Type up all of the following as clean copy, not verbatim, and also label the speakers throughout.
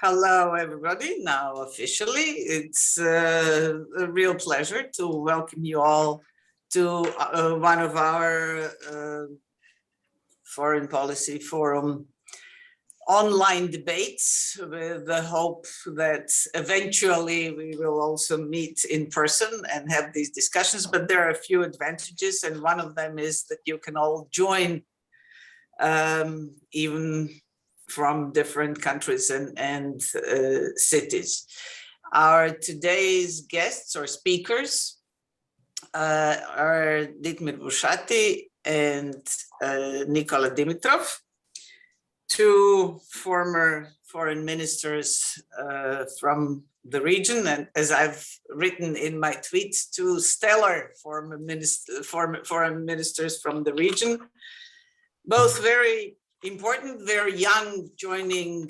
Speaker 1: Hello, everybody. Now, officially, it's a real pleasure to welcome you all to one of our Foreign Policy Forum online debates, with the hope that eventually we will also meet in person and have these discussions. But there are a few advantages, and one of them is that you can all join even from different countries and cities. Our today's guests or speakers are Ditmir Bushati and Nikola Dimitrov, two former foreign ministers from the region, and as I've written in my tweets, two stellar former foreign ministers from the region, both very important, very young, joining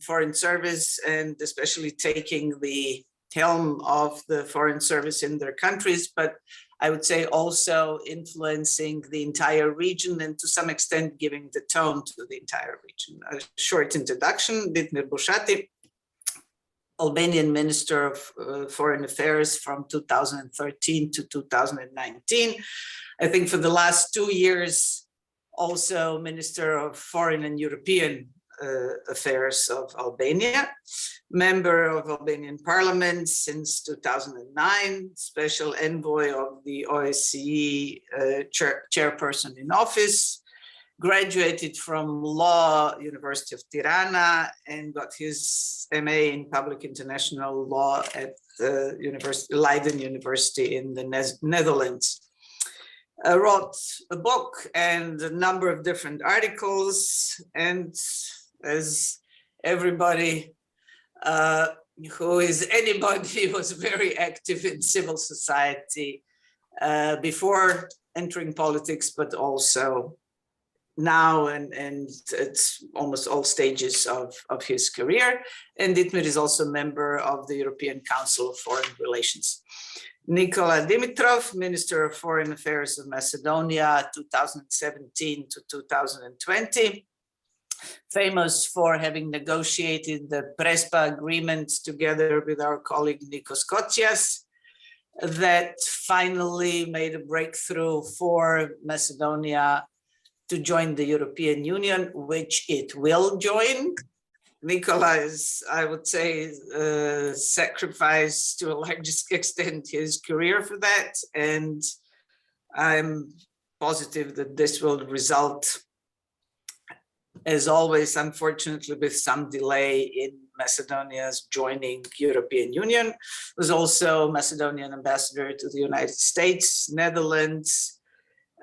Speaker 1: foreign service and especially taking the helm of the foreign service in their countries, but I would say also influencing the entire region and to some extent giving the tone to the entire region. A short introduction: Ditmir Bushati, Albanian Minister of Foreign Affairs from 2013 to 2019. I think for the last 2 years, also Minister of Foreign and European Affairs of Albania, member of Albanian Parliament since 2009, special envoy of the OSCE chairperson in office, graduated from Law University of Tirana and got his MA in Public International Law at Leiden University in the Netherlands. Wrote a book and a number of different articles, and as everybody who is anybody was very active in civil society before entering politics, but also now and at almost all stages of his career. And Ditmir is also a member of the European Council of Foreign Relations. Nikola Dimitrov, Minister of Foreign Affairs of Macedonia, 2017 to 2020, famous for having negotiated the Prespa agreement together with our colleague Nikos Kotsias, that finally made a breakthrough for Macedonia to join the European Union, which it will join. Nikola is, I would say, sacrificed to a large extent his career for that. And I'm positive that this will result, as always, unfortunately, with some delay in Macedonia's joining European Union. Was also Macedonian ambassador to the United States, Netherlands,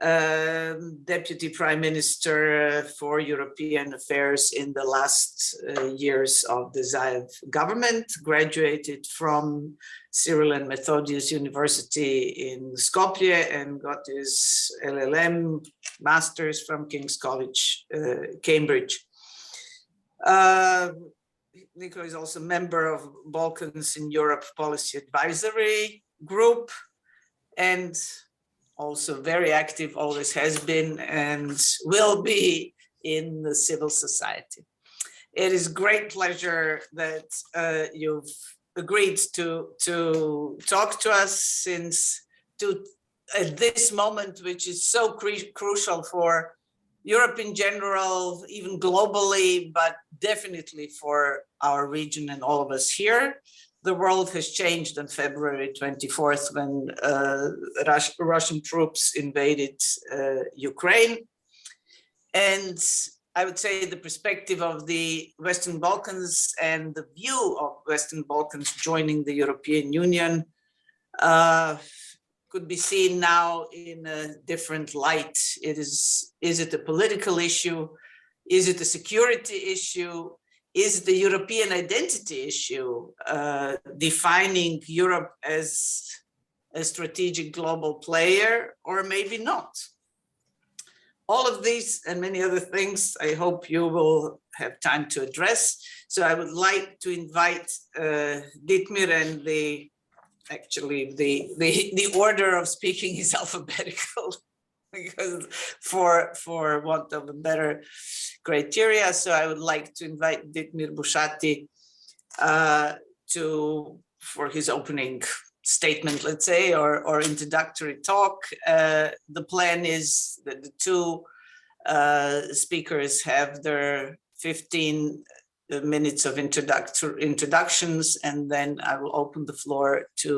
Speaker 1: Deputy Prime Minister for European Affairs in the last years of the Zaev government, graduated from Cyril and Methodius University in Skopje and got his LLM Masters from King's College, Cambridge. Nikola is also a member of Balkans in Europe Policy Advisory Group, and also very active, always has been and will be in the civil society. It is great pleasure that you've agreed to talk to us at this moment, which is so crucial for Europe in general, even globally, but definitely for our region and all of us here. The world has changed on February 24th when Russian troops invaded Ukraine. And I would say the perspective of the Western Balkans and the view of Western Balkans joining the European Union could be seen now in a different light. Is it a political issue? Is it a security issue? Is the European identity issue defining Europe as a strategic global player, or maybe not? All of these and many other things, I hope you will have time to address. So I would like to invite Ditmir, and the order of speaking is alphabetical, because for want of a better criteria. So I would like to invite Ditmir Bushati for his opening statement, let's say, or introductory talk. The plan is that the two speakers have their 15 minutes of introductions, and then I will open the floor to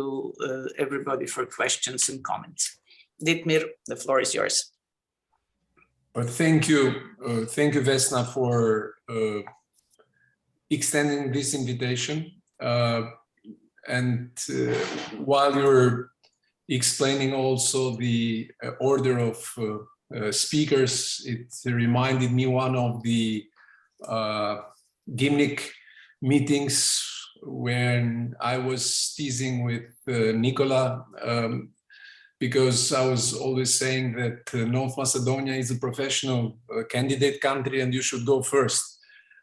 Speaker 1: everybody for questions and comments. Ditmir, the floor is yours.
Speaker 2: Thank you, Vesna, for extending this invitation. While you're explaining also the order of speakers, it reminded me one of the gimmick meetings when I was teasing with Nikola, because I was always saying that North Macedonia is a professional candidate country and you should go first.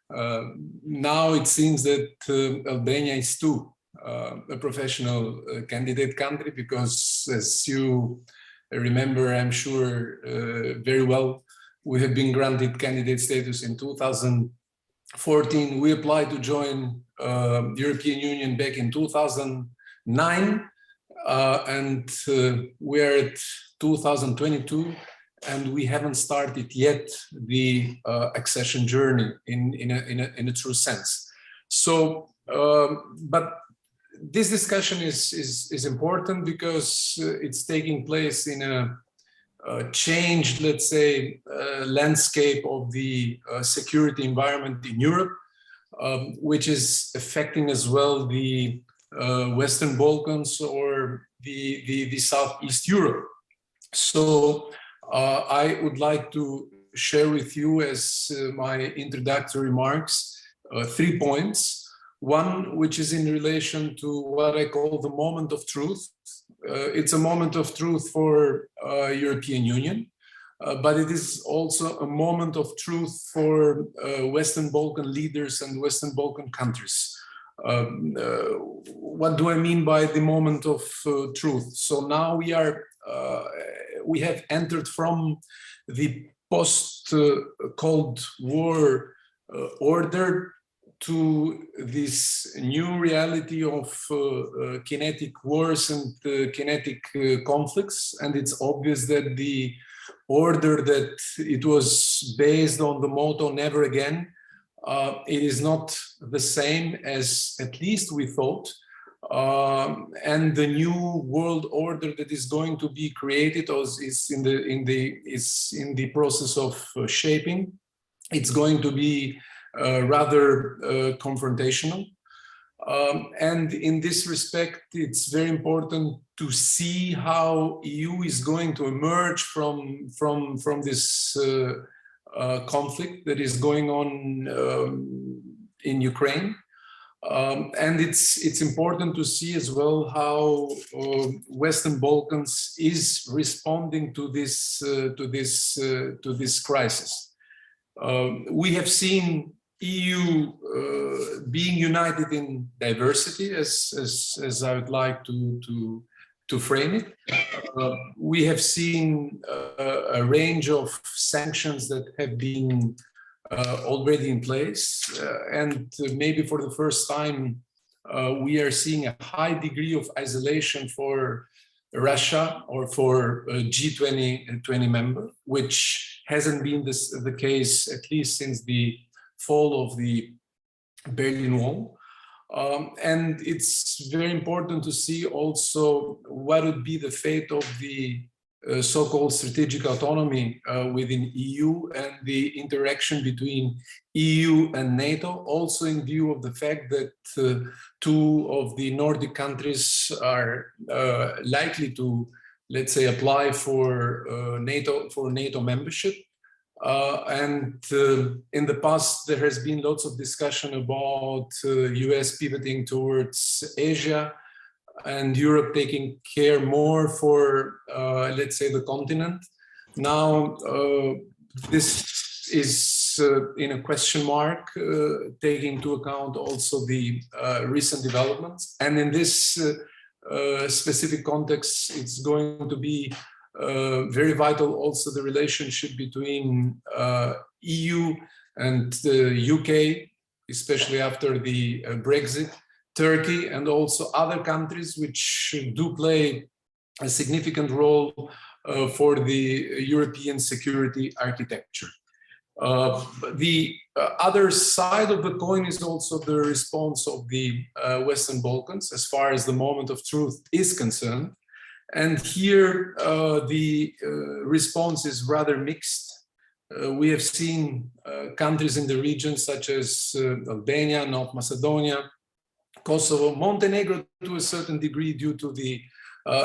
Speaker 2: Now it seems that Albania is too a professional candidate country, because as you remember, I'm sure very well, we have been granted candidate status in 2014. We applied to join the European Union back in 2009, and we're at 2022, and we haven't started yet the accession journey in a true sense. So, but this discussion is important because it's taking place in a changed, let's say, landscape of the security environment in Europe, which is affecting as well the Western Balkans or the Southeast Europe. So I would like to share with you as my introductory remarks 3 points. One, which is in relation to what I call the moment of truth. It's a moment of truth for European Union, but it is also a moment of truth for Western Balkan leaders and Western Balkan countries. What do I mean by the moment of truth? So now we have entered from the post-Cold War order to this new reality of kinetic wars and kinetic conflicts. And it's obvious that the order that it was based on the motto "never again," it is not the same as at least we thought. And the new world order that is going to be created is in the process of shaping. It's going to be rather confrontational, and in this respect, it's very important to see how EU is going to emerge from this conflict that is going on in Ukraine. And it's important to see as well how Western Balkans is responding to this crisis. We have seen EU being united in diversity, as I would like to frame it. We have seen a range of sanctions that have been already in place, and maybe for the first time we are seeing a high degree of isolation for Russia or for a G20 member, which hasn't been the case at least since the fall of the Berlin Wall. And it's very important to see also what would be the fate of the so-called strategic autonomy within EU and the interaction between EU and NATO, also in view of the fact that two of the Nordic countries are likely to, let's say, apply for NATO membership. And in the past, there has been lots of discussion about US pivoting towards Asia and Europe taking care more for, let's say, the continent. Now, this is in a question mark, taking into account also the recent developments. And in this specific context, it's going to be very vital also the relationship between EU and the UK, especially after the Brexit, Turkey, and also other countries which do play a significant role for the European security architecture. The other side of the coin is also the response of the Western Balkans as far as the moment of truth is concerned. And here the response is rather mixed. We have seen countries in the region such as Albania, North Macedonia, Kosovo, Montenegro to a certain degree due to the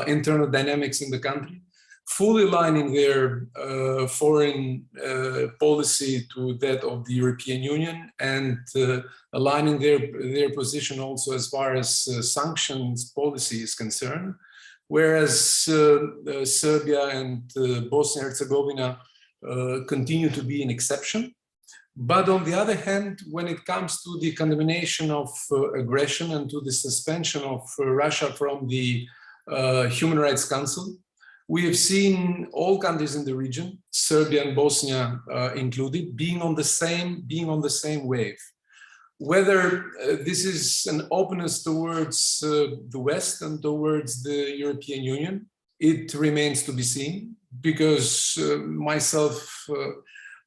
Speaker 2: internal dynamics in the country, fully aligning their foreign policy to that of the European Union and aligning their position also as far as sanctions policy is concerned. Whereas Serbia and Bosnia and Herzegovina continue to be an exception. But on the other hand, when it comes to the condemnation of aggression and to the suspension of Russia from the Human Rights Council, we have seen all countries in the region, Serbia and Bosnia included, being on the same wave. Whether this is an openness towards the West and towards the European Union, it remains to be seen, because myself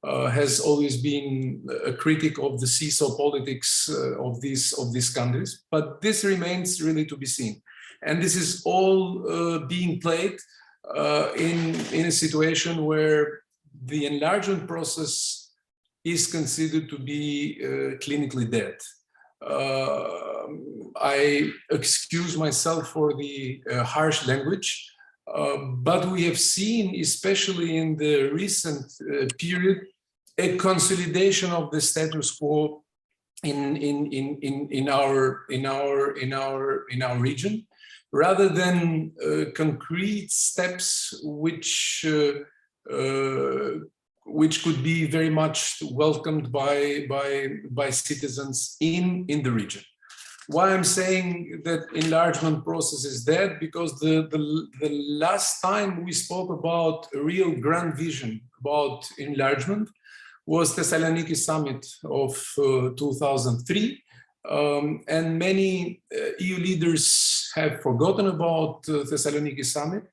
Speaker 2: has always been a critic of the seesaw politics of these countries, but this remains really to be seen. And this is all being played in a situation where the enlargement process is considered to be clinically dead. I excuse myself for the harsh language, but we have seen, especially in the recent period, a consolidation of the status quo in our region, rather than concrete steps which could be very much welcomed by citizens in the region. Why I'm saying that enlargement process is dead? Because the last time we spoke about a real grand vision about enlargement was Thessaloniki summit of 2003, and many EU leaders have forgotten about Thessaloniki summit.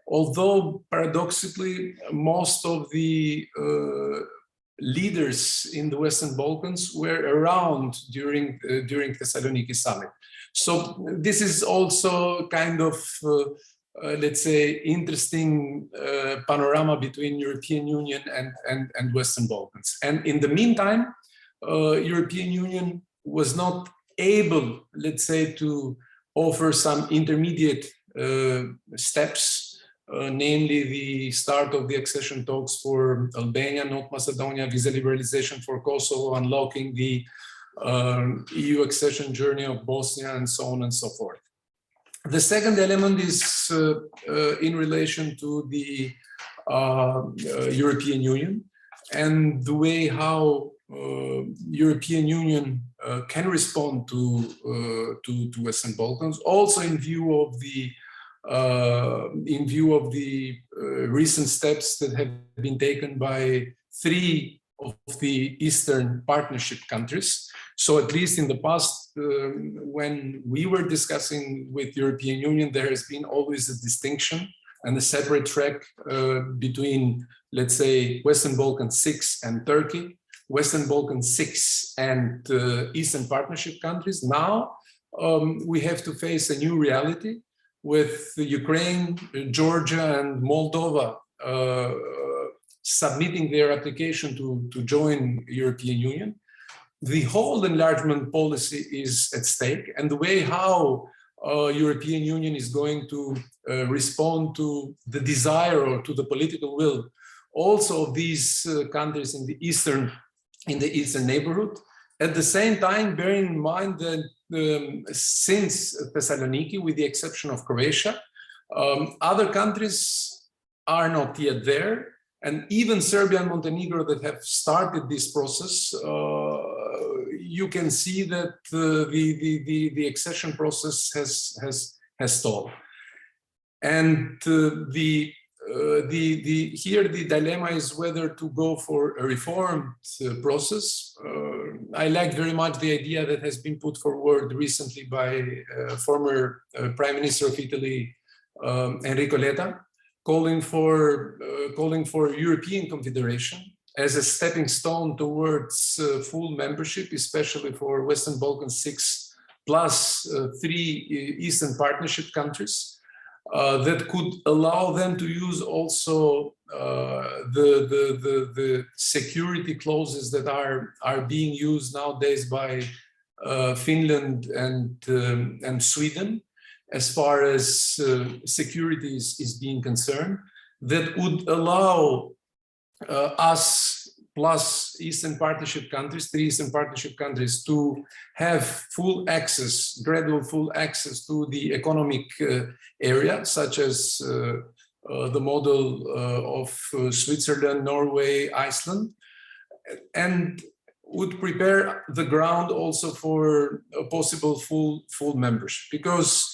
Speaker 2: Although paradoxically, most of the leaders in the Western Balkans were around during Thessaloniki summit. So this is also kind of, let's say, interesting panorama between European Union and Western Balkans. And in the meantime, European Union was not able, let's say, to offer some intermediate steps, namely the start of the accession talks for Albania, North Macedonia, visa liberalization for Kosovo, unlocking the EU accession journey of Bosnia, and so on and so forth. The second element is in relation to the European Union and the way how European Union can respond to Western Balkans, also in view of the recent steps that have been taken by 3 of the Eastern Partnership countries. So at least in the past, when we were discussing with European Union, there has been always a distinction and a separate track between, let's say, Western Balkans 6 and Turkey, Western Balkans 6 and Eastern Partnership countries. Now we have to face a new reality, with Ukraine, Georgia, and Moldova submitting their application to join European Union. The whole enlargement policy is at stake, and the way how European Union is going to respond to the desire or to the political will also of these countries in the eastern neighborhood. At the same time, bearing in mind that since Thessaloniki, with the exception of Croatia, other countries are not yet there, and even Serbia and Montenegro that have started this process, you can see that the accession process has stalled. And the here the dilemma is whether to go for a reformed process. I like very much the idea that has been put forward recently by former Prime Minister of Italy, Enrico Letta, calling for European Confederation as a stepping stone towards full membership, especially for Western Balkans 6 plus 3 Eastern Partnership countries. That could allow them to use also the security clauses that are being used nowadays by Finland and Sweden, as far as security is being concerned, that would allow us plus Eastern Partnership countries, 3 Eastern Partnership countries, to have full access, gradual full access to the economic area, such as the model of Switzerland, Norway, Iceland, and would prepare the ground also for a possible full membership. Because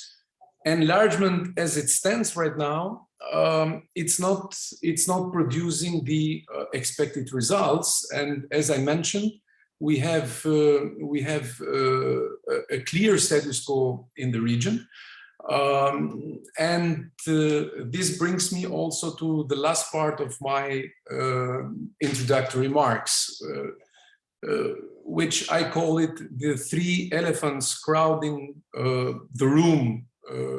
Speaker 2: enlargement as it stands right now, it's not producing the expected results. And as I mentioned, we have a clear status quo in the region. This brings me also to the last part of my introductory remarks, which I call it the 3 elephants crowding the room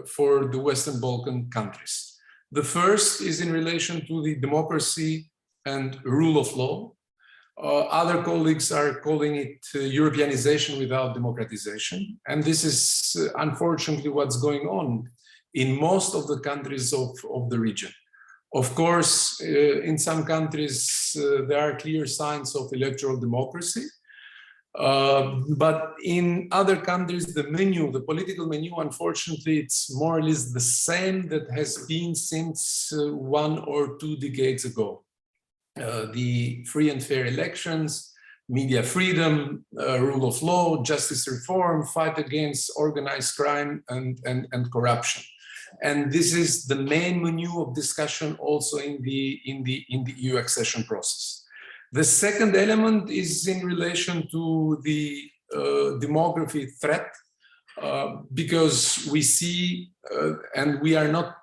Speaker 2: for the Western Balkan countries. The first is in relation to the democracy and rule of law. Other colleagues are calling it Europeanization without democratization. And this is unfortunately what's going on in most of the countries of the region. Of course, in some countries, there are clear signs of electoral democracy. But in other countries, the political menu, unfortunately, it's more or less the same that has been since 1 or 2 decades ago. The free and fair elections, media freedom, rule of law, justice reform, fight against organized crime and corruption. And this is the main menu of discussion also in the EU accession process. The second element is in relation to the demography threat, because we see and we are not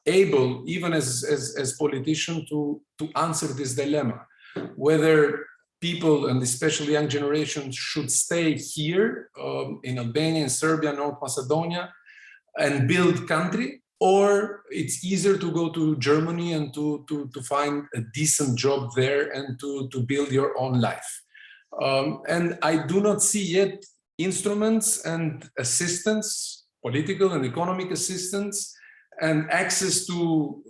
Speaker 2: able, even as politicians, to answer this dilemma, whether people, and especially young generations, should stay here in Albania, in Serbia, North Macedonia, and build country, or it's easier to go to Germany and to find a decent job there and to build your own life. And I do not see yet instruments and assistance, political and economic assistance, and access to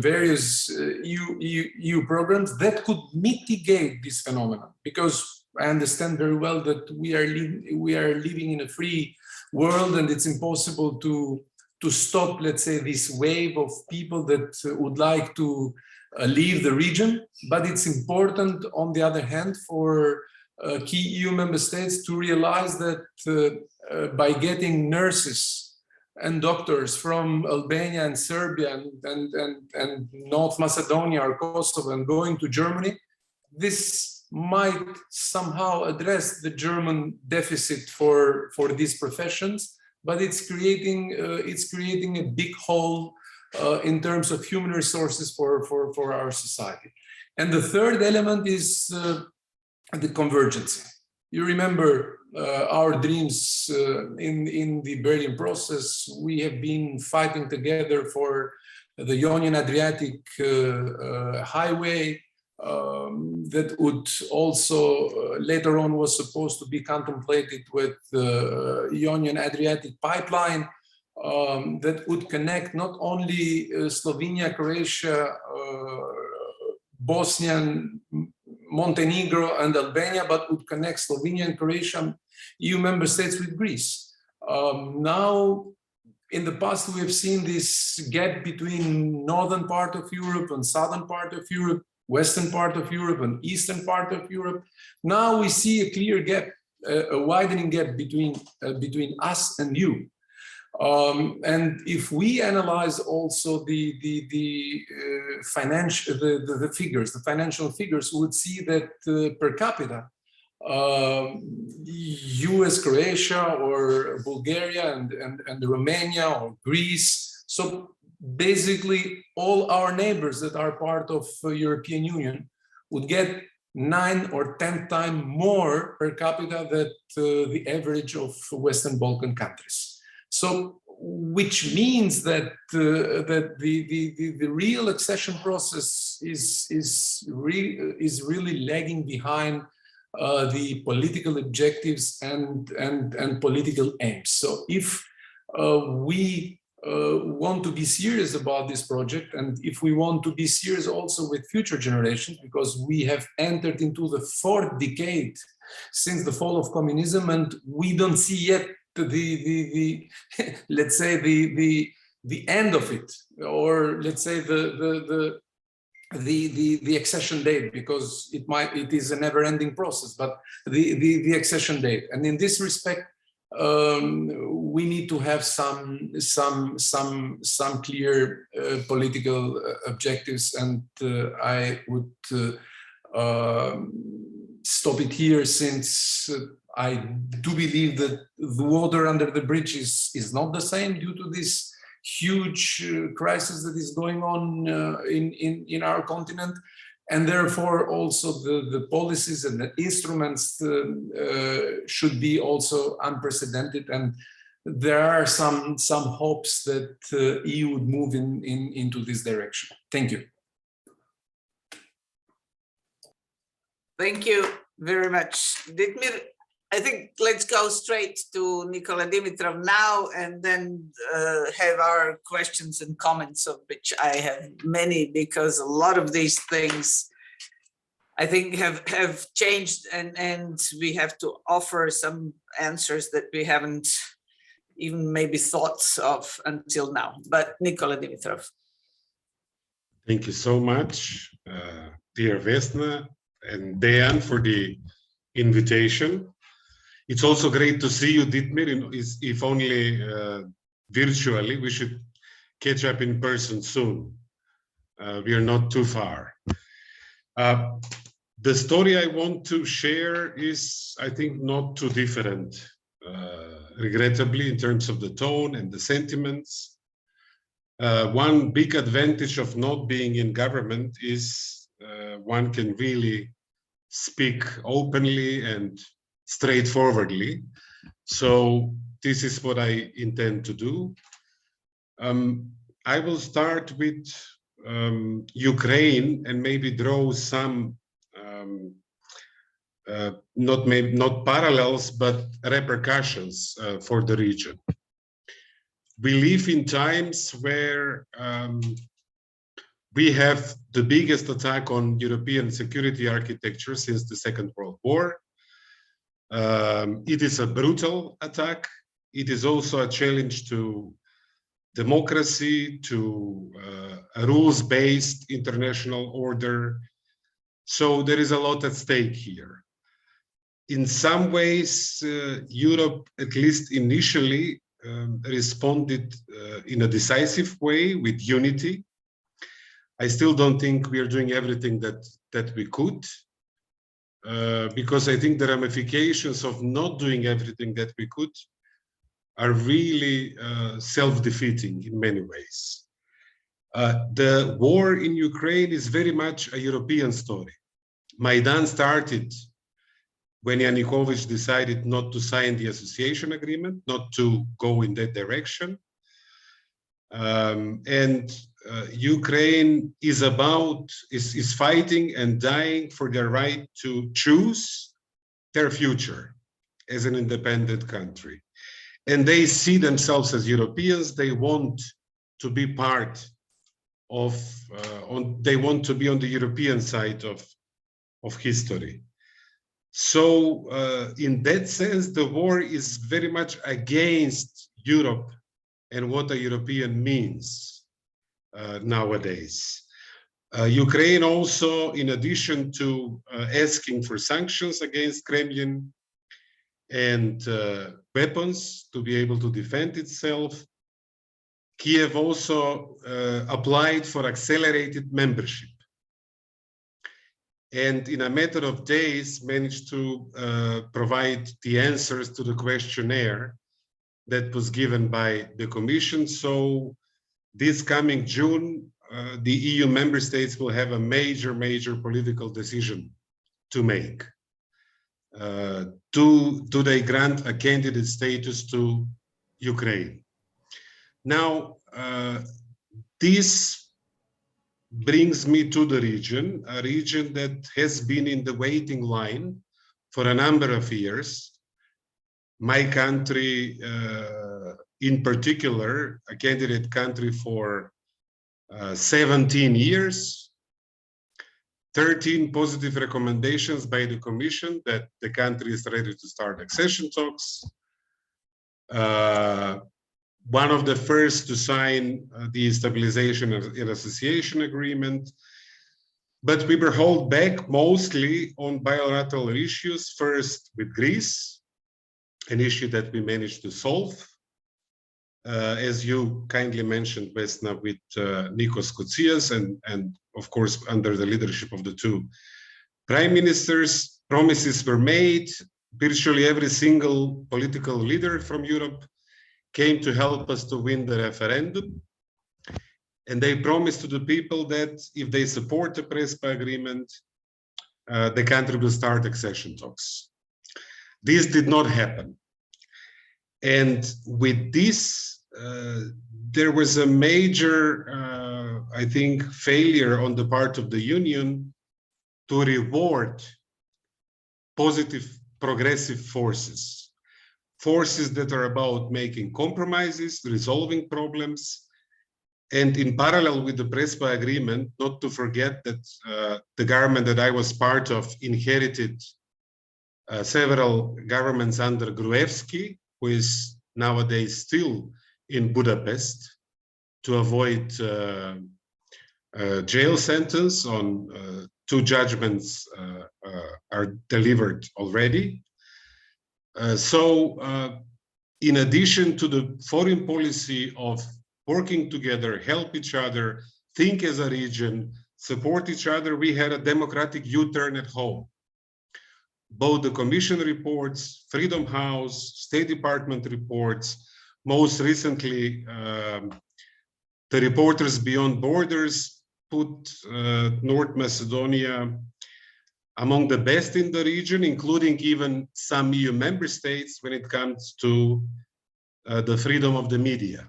Speaker 2: various EU programs that could mitigate this phenomenon. Because I understand very well that we are living in a free world, and it's impossible to stop, let's say, this wave of people that would like to leave the region. But it's important, on the other hand, for key EU member states to realize that by getting nurses and doctors from Albania and Serbia and North Macedonia or Kosovo and going to Germany, this might somehow address the German deficit for these professions, but it's creating a big hole in terms of human resources for our society. And the third element is the convergence. You remember our dreams in the Berlin process. We have been fighting together for the Ionian Adriatic highway that would also later on was supposed to be contemplated with the Ionian Adriatic pipeline that would connect not only Slovenia, Croatia, Bosnia, Montenegro and Albania, but would connect Slovenia and Croatia, EU member states, with Greece. Now, in the past, we have seen this gap between northern part of Europe and southern part of Europe, western part of Europe and eastern part of Europe. Now we see a clear gap, a widening gap between us and you. And if we analyze also the figures, the financial figures, we would see that per capita, US, Croatia, or Bulgaria, and Romania, or Greece. So basically all our neighbors that are part of European Union would get 9 or 10 times more per capita than the average of Western Balkan countries. So, which means that the real accession process is really lagging behind the political objectives and political aims. So, if we want to be serious about this project, and if we want to be serious also with future generations, because we have entered into the 4th decade since the fall of communism, and we don't see yet the let's say the end of it, or let's say the accession date, because it is a never-ending process, but the accession date. And in this respect, we need to have some clear political objectives, and I would stop it here, since I do believe that the water under the bridge is not the same due to this huge crisis that is going on in our continent. And therefore also the policies and the instruments should be also unprecedented. And there are some hopes that EU would move into this direction. Thank you.
Speaker 1: Thank you very much, Ditmir. I think let's go straight to Nikola Dimitrov now, and then have our questions and comments, of which I have many, because a lot of these things I think have changed, and we have to offer some answers that we haven't even maybe thought of until now. But Nikola Dimitrov.
Speaker 3: Thank you so much, dear Vesna and Dejan, for the invitation. It's also great to see you, Ditmir, if only virtually. We should catch up in person soon. We are not too far. The story I want to share is, I think, not too different, regrettably, in terms of the tone and the sentiments. One big advantage of not being in government is one can really speak openly and straightforwardly. So this is what I intend to do. I will start with Ukraine, and maybe draw some not parallels, but repercussions for the region. We live in times where we have the biggest attack on European security architecture since the Second World War. It is a brutal attack. It is also a challenge to democracy, to a rules-based international order. So there is a lot at stake here. In some ways, Europe, at least initially, responded in a decisive way with unity. I still don't think we are doing everything that we could, because I think the ramifications of not doing everything that we could are really self-defeating in many ways. The war in Ukraine is very much a European story. Maidan started when Yanukovych decided not to sign the association agreement, not to go in that direction. Ukraine is fighting and dying for their right to choose their future as an independent country. And they see themselves as Europeans. They want to be part of, they want to be on the European side of history. So in that sense, the war is very much against Europe and what a European means nowadays. Ukraine also, in addition to asking for sanctions against Kremlin and weapons to be able to defend itself, Kiev also applied for accelerated membership, and in a matter of days managed to provide the answers to the questionnaire that was given by the Commission. So this coming June, the EU member states will have a major political decision to make. Do they grant a candidate status to Ukraine? Now, this brings me to the region, a region that has been in the waiting line for a number of years. My country, in particular, a candidate country for 17 years, 13 positive recommendations by the Commission that the country is ready to start accession talks. One of the first to sign the Stabilization and Association Agreement, but we were held back mostly on bilateral issues, first with Greece, an issue that we managed to solve. As you kindly mentioned, Vesna, with Nikos Koutsias, and of course, under the leadership of the two prime ministers, promises were made. Virtually every single political leader from Europe came to help us to win the referendum. And they promised to the people that if they support the Prespa agreement, the country will start accession talks. This did not happen. And with this, there was a major, I think, failure on the part of the Union to reward positive, progressive forces that are about making compromises, resolving problems, and in parallel with the Prespa agreement, not to forget that the government that I was part of inherited several governments under Gruevski, who is nowadays still in Budapest to avoid jail sentence. On 2 judgments are delivered already. In addition to the foreign policy of working together, help each other, think as a region, support each other, we had a democratic U-turn at home. Both the Commission reports, Freedom House, State Department reports, most recently, the Reporters Beyond Borders put North Macedonia among the best in the region, including even some EU member states when it comes to the freedom of the media.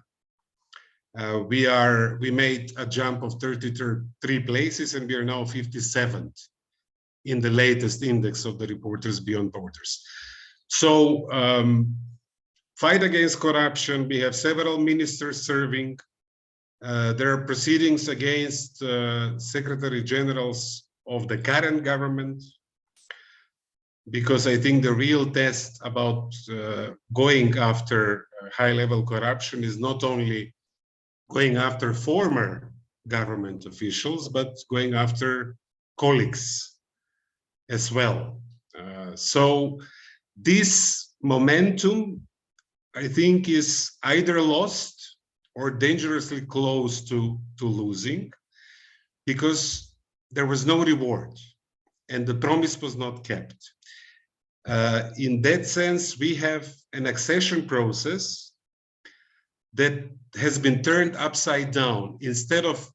Speaker 3: We made a jump of 33 places, and we are now 57th in the latest index of the Reporters Beyond Borders. So, fight against corruption, we have several ministers serving. There are proceedings against secretary generals of the current government, because I think the real test about going after high-level corruption is not only going after former government officials, but going after colleagues as well. So this momentum, I think, is either lost or dangerously close to losing, because there was no reward and the promise was not kept. In that sense, we have an accession process that has been turned upside down. Instead of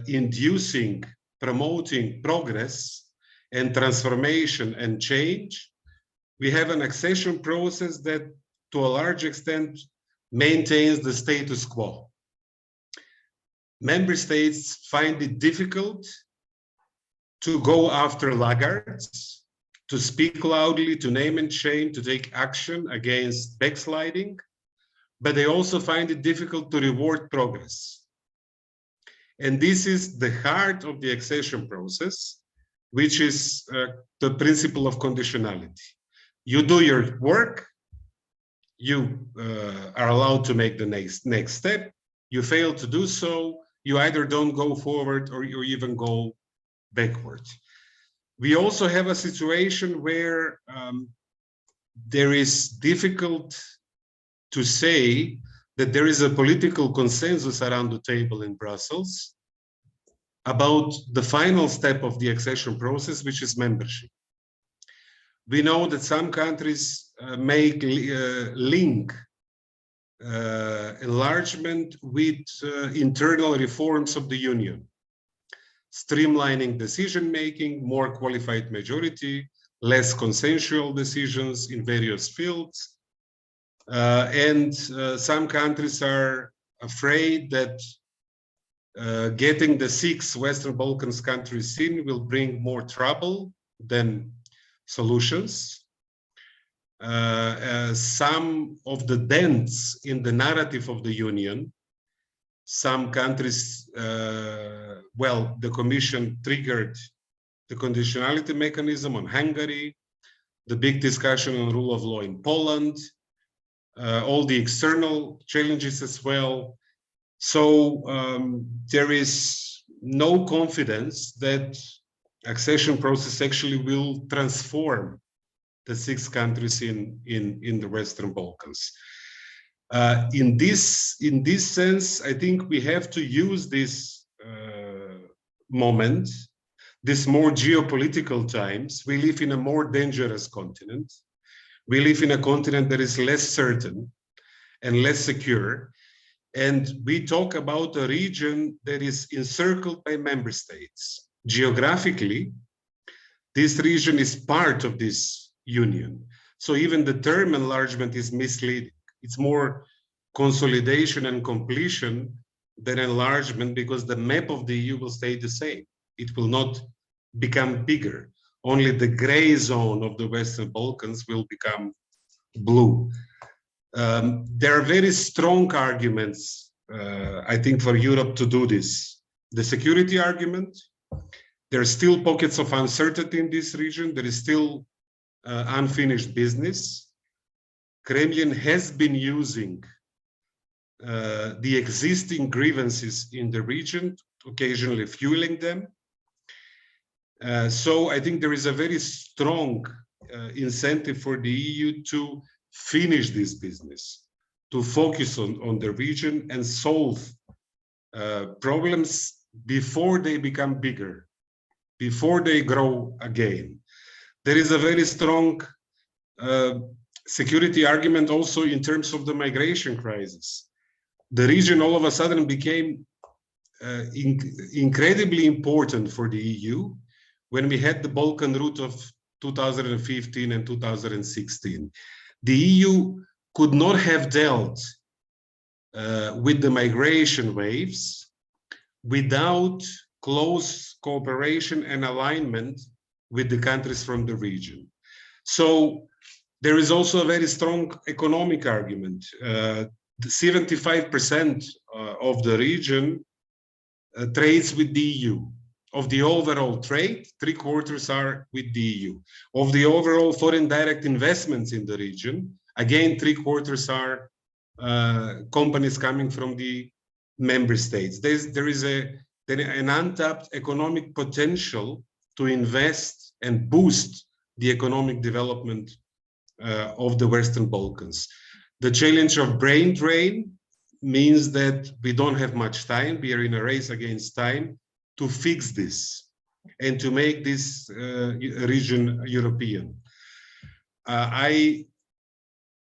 Speaker 3: inducing, promoting progress and transformation and change, we have an accession process that to a large extent maintains the status quo. Member states find it difficult to go after laggards, to speak loudly, to name and shame, to take action against backsliding, but they also find it difficult to reward progress. And this is the heart of the accession process, which is the principle of conditionality. You do your work, you are allowed to make the next step. You fail to do so, you either don't go forward or you even go backward. We also have a situation where there is difficult to say that there is a political consensus around the table in Brussels about the final step of the accession process, which is membership. We know that some countries link enlargement with internal reforms of the Union, streamlining decision-making, more qualified majority, less consensual decisions in various fields. And some countries are afraid that getting the 6 Western Balkans countries in will bring more trouble than solutions. Some of the dents in the narrative of the Union, some countries, well, the Commission triggered the conditionality mechanism on Hungary, the big discussion on rule of law in Poland, all the external challenges as well. So there is no confidence that accession process actually will transform the 6 countries in the Western Balkans. In this sense, I think we have to use this moment, this more geopolitical times. We live in a more dangerous continent. We live in a continent that is less certain and less secure. And we talk about a region that is encircled by member states. Geographically, this region is part of this union. So even the term enlargement is misleading. It's more consolidation and completion than enlargement, because the map of the EU will stay the same. It will not become bigger. Only the gray zone of the Western Balkans will become blue. There are very strong arguments, I think, for Europe to do this. The security argument, there are still pockets of uncertainty in this region. There is still unfinished business. Kremlin has been using the existing grievances in the region, occasionally fueling them. So I think there is a very strong incentive for the EU to finish this business, to focus on the region and solve problems before they become bigger, before they grow again. There is a very strong security argument also in terms of the migration crisis. The region all of a sudden became incredibly important for the EU when we had the Balkan route of 2015 and 2016. The EU could not have dealt with the migration waves without close cooperation and alignment with the countries from the region. So there is also a very strong economic argument. 75% of the region trades with the EU. Of the overall trade, 3/4 are with the EU. Of the overall foreign direct investments in the region, again, 3/4 are companies coming from the member states. There is an untapped economic potential to invest and boost the economic development of the Western Balkans. The challenge of brain drain means that we don't have much time. We are in a race against time to fix this and to make this region European.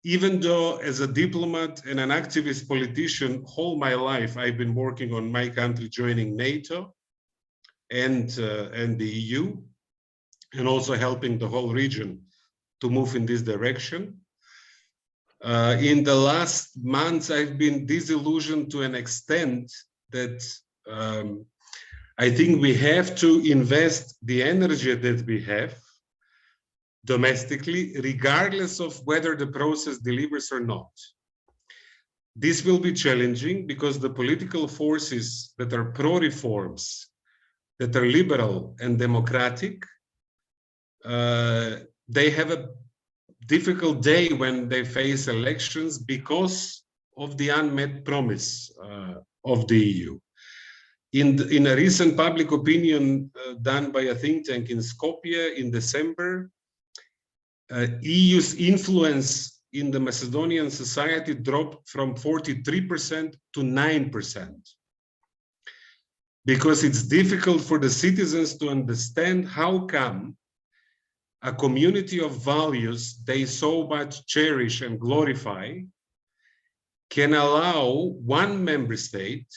Speaker 3: Even though as a diplomat and an activist politician, all my life I've been working on my country joining NATO and the EU, and also helping the whole region to move in this direction. In the last months, I've been disillusioned to an extent that I think we have to invest the energy that we have domestically, regardless of whether the process delivers or not. This will be challenging because the political forces that are pro-reforms, that are liberal and democratic, they have a difficult day when they face elections because of the unmet promise of the EU. In a recent public opinion done by a think tank in Skopje in December, EU's influence in the Macedonian society dropped from 43% to 9%. Because it's difficult for the citizens to understand how come a community of values they so much cherish and glorify can allow one member state,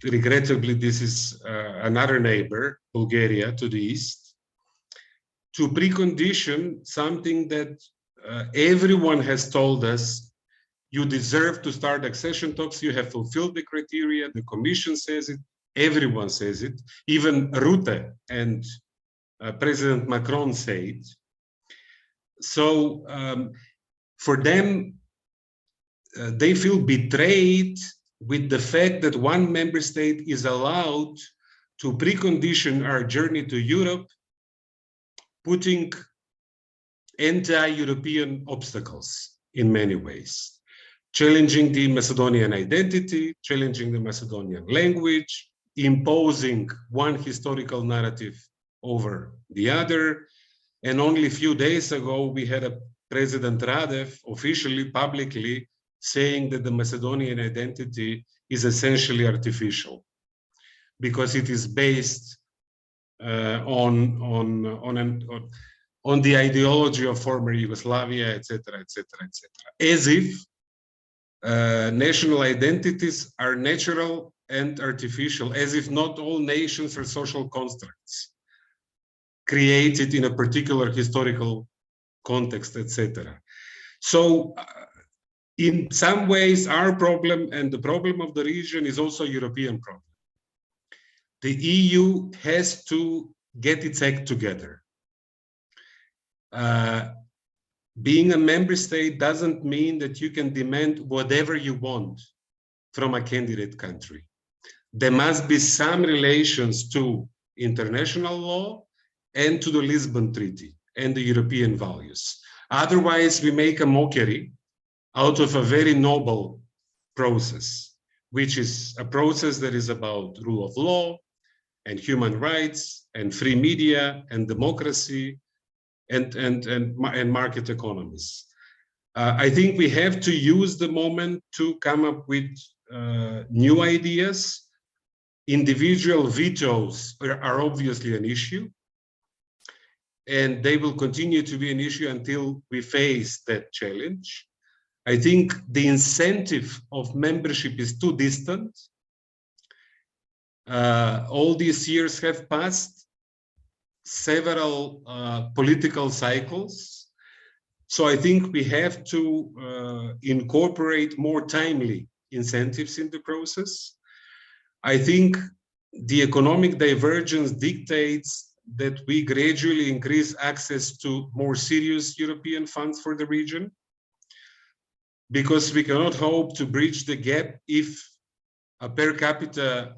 Speaker 3: regrettably this is another neighbor, Bulgaria to the east, to precondition something that everyone has told us: you deserve to start accession talks, you have fulfilled the criteria, the Commission says it, everyone says it, even Rutte and President Macron say it. So for them, they feel betrayed with the fact that one member state is allowed to precondition our journey to Europe, putting anti-European obstacles in many ways, challenging the Macedonian identity, challenging the Macedonian language, imposing one historical narrative over the other. And only a few days ago, we had a President Radev officially, publicly, saying that the Macedonian identity is essentially artificial because it is based on the ideology of former Yugoslavia, etc., etc., etc. As if national identities are natural and artificial, as if not all nations are social constructs created in a particular historical context, etc. So in some ways, our problem and the problem of the region is also a European problem. The EU has to get its act together. Being a member state doesn't mean that you can demand whatever you want from a candidate country. There must be some relations to international law and to the Lisbon Treaty and the European values. Otherwise, we make a mockery out of a very noble process, which is a process that is about rule of law and human rights and free media and democracy and market economies. I think we have to use the moment to come up with new ideas. Individual vetoes are obviously an issue, and they will continue to be an issue until we face that challenge. I think the incentive of membership is too distant. All these years have passed, several political cycles. So I think we have to incorporate more timely incentives in the process. I think the economic divergence dictates that we gradually increase access to more serious European funds for the region, because we cannot hope to bridge the gap if a per capita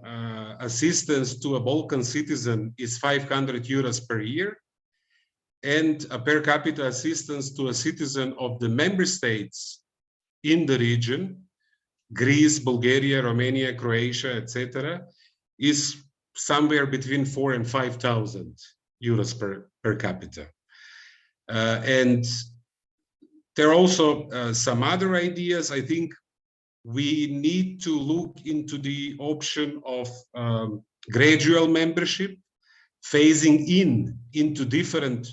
Speaker 3: assistance to a Balkan citizen is 500 euros per year, and a per capita assistance to a citizen of the member states in the region, Greece, Bulgaria, Romania, Croatia, etc., is somewhere between 4,000 and 5,000 euros per capita. And there are also some other ideas. I think we need to look into the option of gradual membership, phasing into different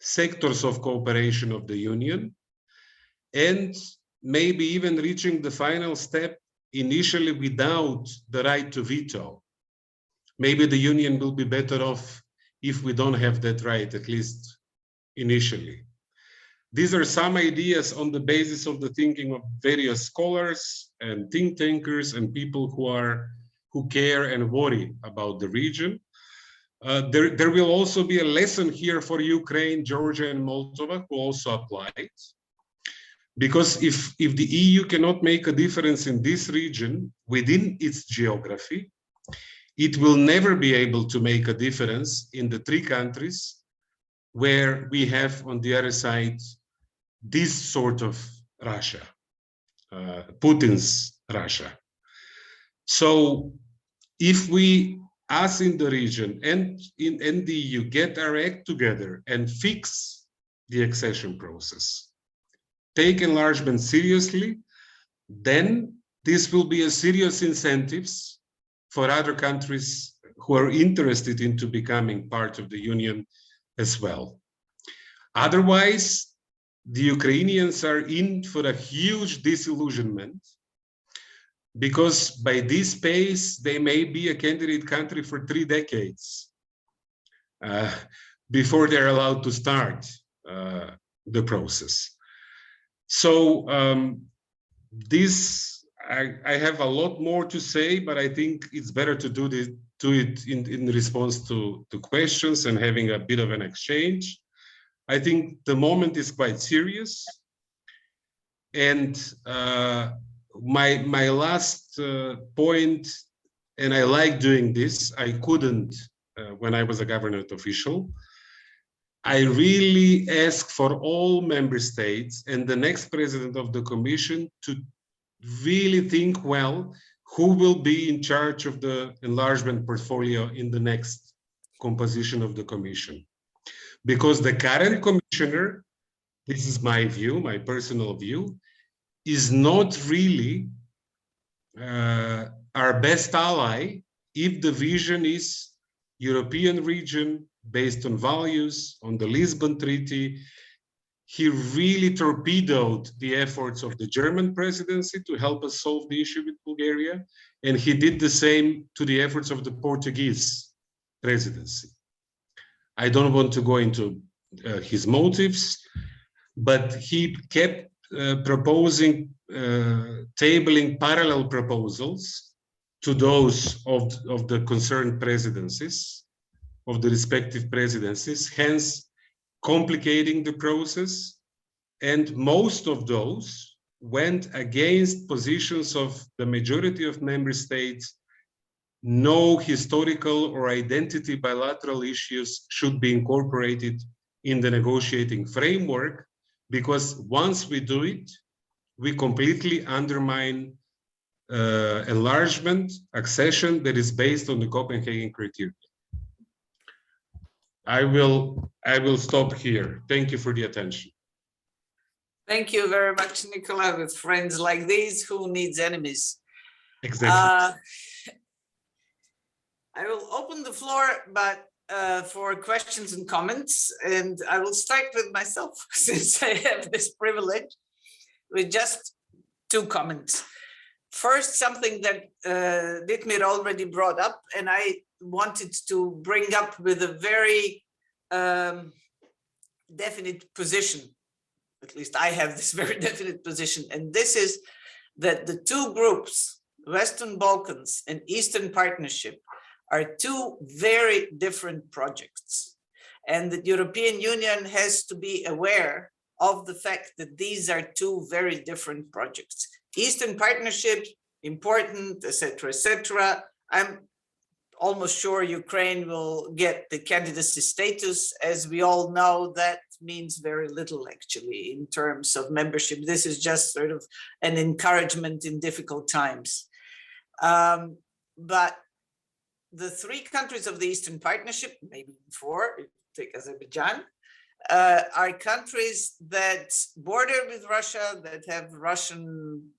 Speaker 3: sectors of cooperation of the Union, and maybe even reaching the final step initially without the right to veto. Maybe the Union will be better off if we don't have that right, at least initially. These are some ideas on the basis of the thinking of various scholars and think tankers and people who care and worry about the region. There will also be a lesson here for Ukraine, Georgia, and Moldova, who also applied. Because if the EU cannot make a difference in this region within its geography, it will never be able to make a difference in the three countries where we have on the other side this sort of Russia, Putin's Russia. So if we, us in the region and in the EU, get our act together and fix the accession process. Take enlargement seriously, then this will be a serious incentives for other countries who are interested into becoming part of the Union as well. Otherwise, the Ukrainians are in for a huge disillusionment, because by this pace, they may be a candidate country for 3 decades before they're allowed to start the process. So I have a lot more to say, but I think it's better to do it in response to questions and having a bit of an exchange. I think the moment is quite serious. And my last point, and I like doing this, I couldn't when I was a government official. I really ask for all member states and the next president of the Commission to really think well who will be in charge of the enlargement portfolio in the next composition of the Commission. Because the current commissioner, this is my view, my personal view, is not really our best ally if the vision is European region based on values, on the Lisbon Treaty. He really torpedoed the efforts of the German presidency to help us solve the issue with Bulgaria. And he did the same to the efforts of the Portuguese presidency. I don't want to go into his motives, but he kept proposing, tabling parallel proposals to those of the concerned presidencies, of the respective presidencies, hence complicating the process. And most of those went against positions of the majority of member states. No historical or identity bilateral issues should be incorporated in the negotiating framework, because once we do it, we completely undermine enlargement, accession that is based on the Copenhagen criteria. I will stop here. Thank you for the attention.
Speaker 1: Thank you very much, Nikola. With friends like these, who needs enemies?
Speaker 3: Exactly.
Speaker 1: I will open the floor, but for questions and comments, and I will start with myself since I have this privilege with just 2 comments. First, something that Ditmir already brought up, and I wanted to bring up with a very definite position. At least I have this very definite position, and this is that the 2 groups, Western Balkans and Eastern Partnership, are 2 very different projects. And the European Union has to be aware of the fact that these are 2 very different projects. Eastern Partnership, important, etc., etc. I'm almost sure Ukraine will get the candidacy status. As we all know, that means very little actually in terms of membership. This is just sort of an encouragement in difficult times. But the 3 countries of the Eastern Partnership, maybe 4, take Azerbaijan, are countries that border with Russia, that have Russian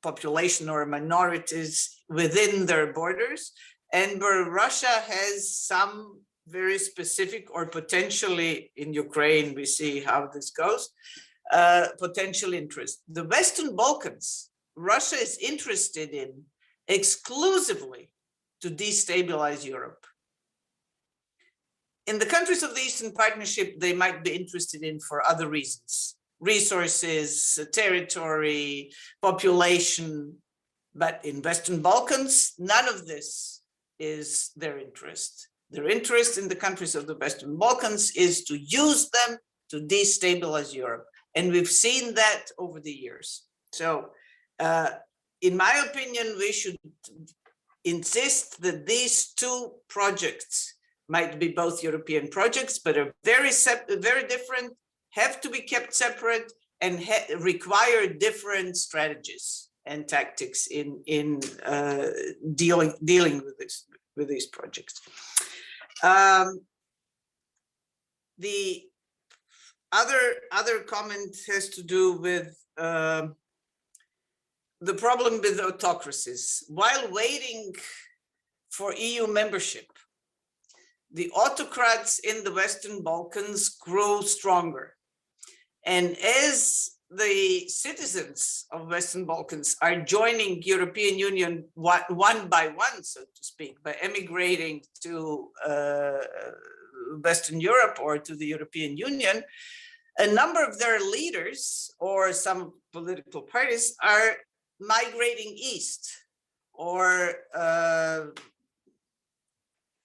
Speaker 1: population or minorities within their borders, and where Russia has some very specific, or potentially in Ukraine, we see how this goes, potential interest. The Western Balkans, Russia is interested in exclusively to destabilize Europe. In the countries of the Eastern Partnership, they might be interested in for other reasons, resources, territory, population, but in Western Balkans, none of this is their interest. Their interest in the countries of the Western Balkans is to use them to destabilize Europe. And we've seen that over the years. So in my opinion, we should insist that these 2 projects might be both European projects, but are very different, have to be kept separate, and require different strategies and tactics in dealing with these projects. other comment has to do with the problem with autocracies. While waiting for EU membership, the autocrats in the Western Balkans grew stronger. And as the citizens of Western Balkans are joining European Union one by one, so to speak, by emigrating to Western Europe or to the European Union, a number of their leaders or some political parties are migrating east or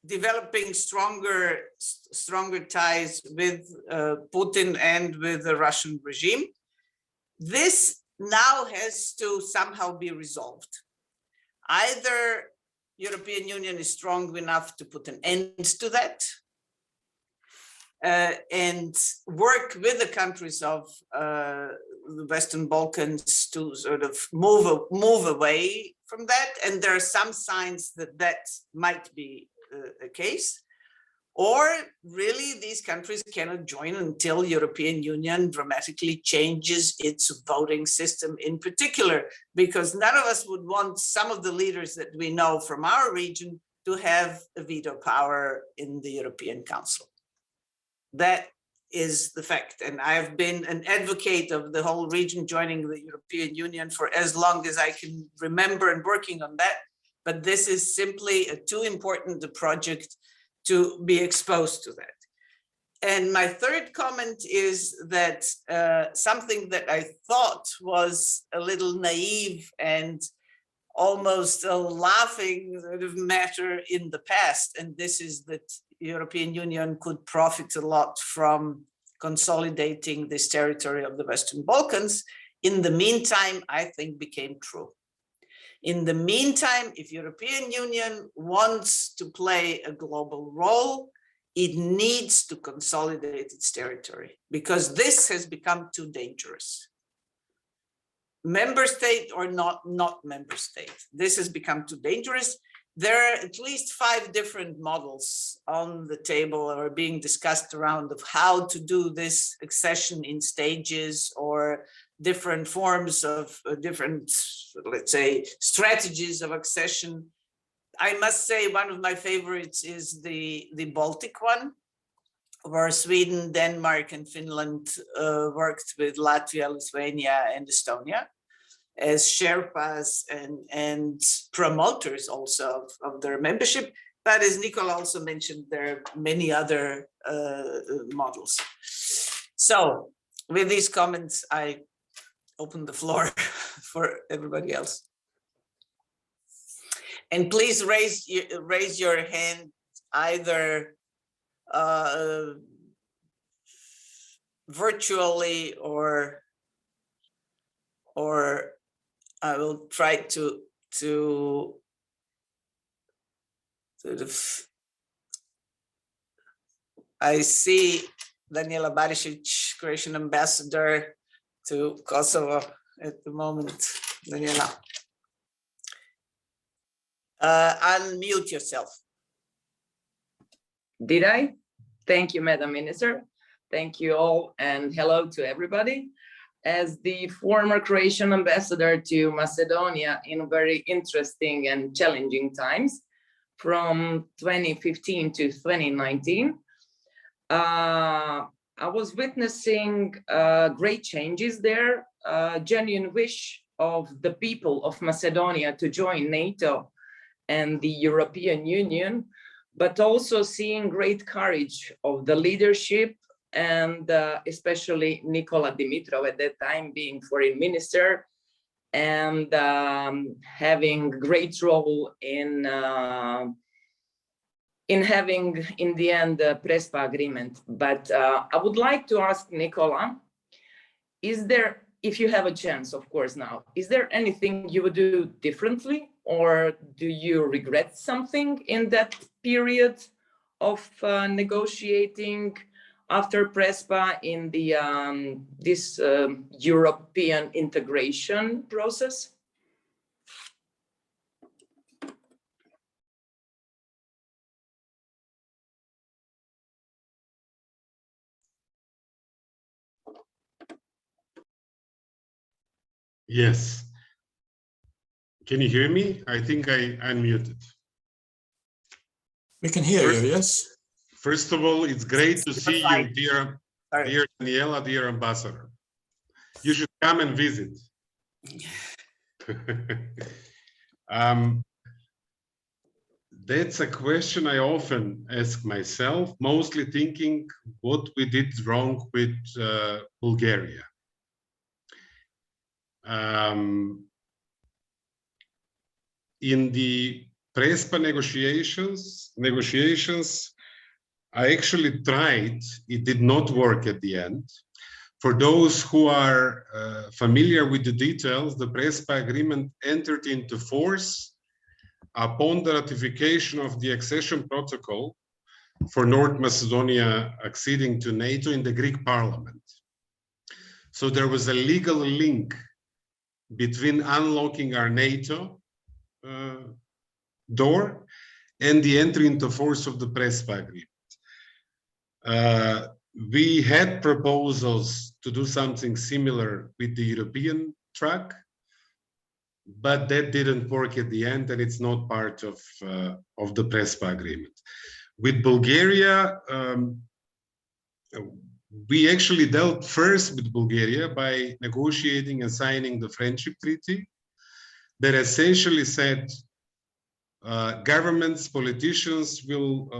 Speaker 1: developing stronger ties with Putin and with the Russian regime. This now has to somehow be resolved. Either European Union is strong enough to put an end to that and work with the countries of the Western Balkans to sort of move away from that. And there are some signs that that might be a case. Or really these countries cannot join until European Union dramatically changes its voting system in particular, because none of us would want some of the leaders that we know from our region to have a veto power in the European Council. That is the fact. And I've been an advocate of the whole region joining the European Union for as long as I can remember and working on that. But this is simply a too important a project to be exposed to that. And my third comment is that something that I thought was a little naive and almost a laughing sort of matter in the past, and this is that the European Union could profit a lot from consolidating this territory of the Western Balkans, in the meantime, I think became true. In the meantime, if European Union wants to play a global role, it needs to consolidate its territory, because this has become too dangerous. Member state or not member state, this has become too dangerous. There are at least 5 different models on the table or being discussed around of how to do this accession in stages, or different forms of different, let's say, strategies of accession. I must say one of my favorites is the Baltic one, where Sweden, Denmark, and Finland worked with Latvia, Lithuania, and Estonia as Sherpas and promoters also of their membership. But as Nikola also mentioned, there are many other models. So with these comments, I open the floor for everybody else. And please raise your hand either virtually or I will try to sort of. I see Daniela Barišić, Croatian ambassador to Kosovo at the moment. Daniela, unmute yourself.
Speaker 4: Did I? Thank you, Madam Minister. Thank you all, and hello to everybody. As the former Croatian ambassador to Macedonia in very interesting and challenging times, from 2015 to 2019, I was witnessing great changes there, genuine wish of the people of Macedonia to join NATO and the European Union, but also seeing great courage of the leadership, and especially Nikola Dimitrov at that time being foreign minister, and having great role in having in the end the Prespa agreement. But I would like to ask Nikola, is there, if you have a chance, of course now, is there anything you would do differently, or do you regret something in that period of negotiating after Prespa in the this European integration process?
Speaker 3: Yes. Can you hear me? I think I unmuted.
Speaker 5: We can hear you, yes?
Speaker 3: First of all, it's great to see you, dear Daniela, dear ambassador. You should come and visit. That's a question I often ask myself, mostly thinking what we did wrong with Bulgaria. In the Prespa negotiations, I actually tried. It did not work at the end. For those who are familiar with the details, the Prespa agreement entered into force upon the ratification of the accession protocol for North Macedonia acceding to NATO in the Greek parliament. So there was a legal link between unlocking our NATO door and the entry into force of the Prespa agreement. We had proposals to do something similar with the European track, but that didn't work at the end, and it's not part of the Prespa agreement. With Bulgaria, we actually dealt first with Bulgaria by negotiating and signing the Friendship Treaty that essentially said governments, politicians will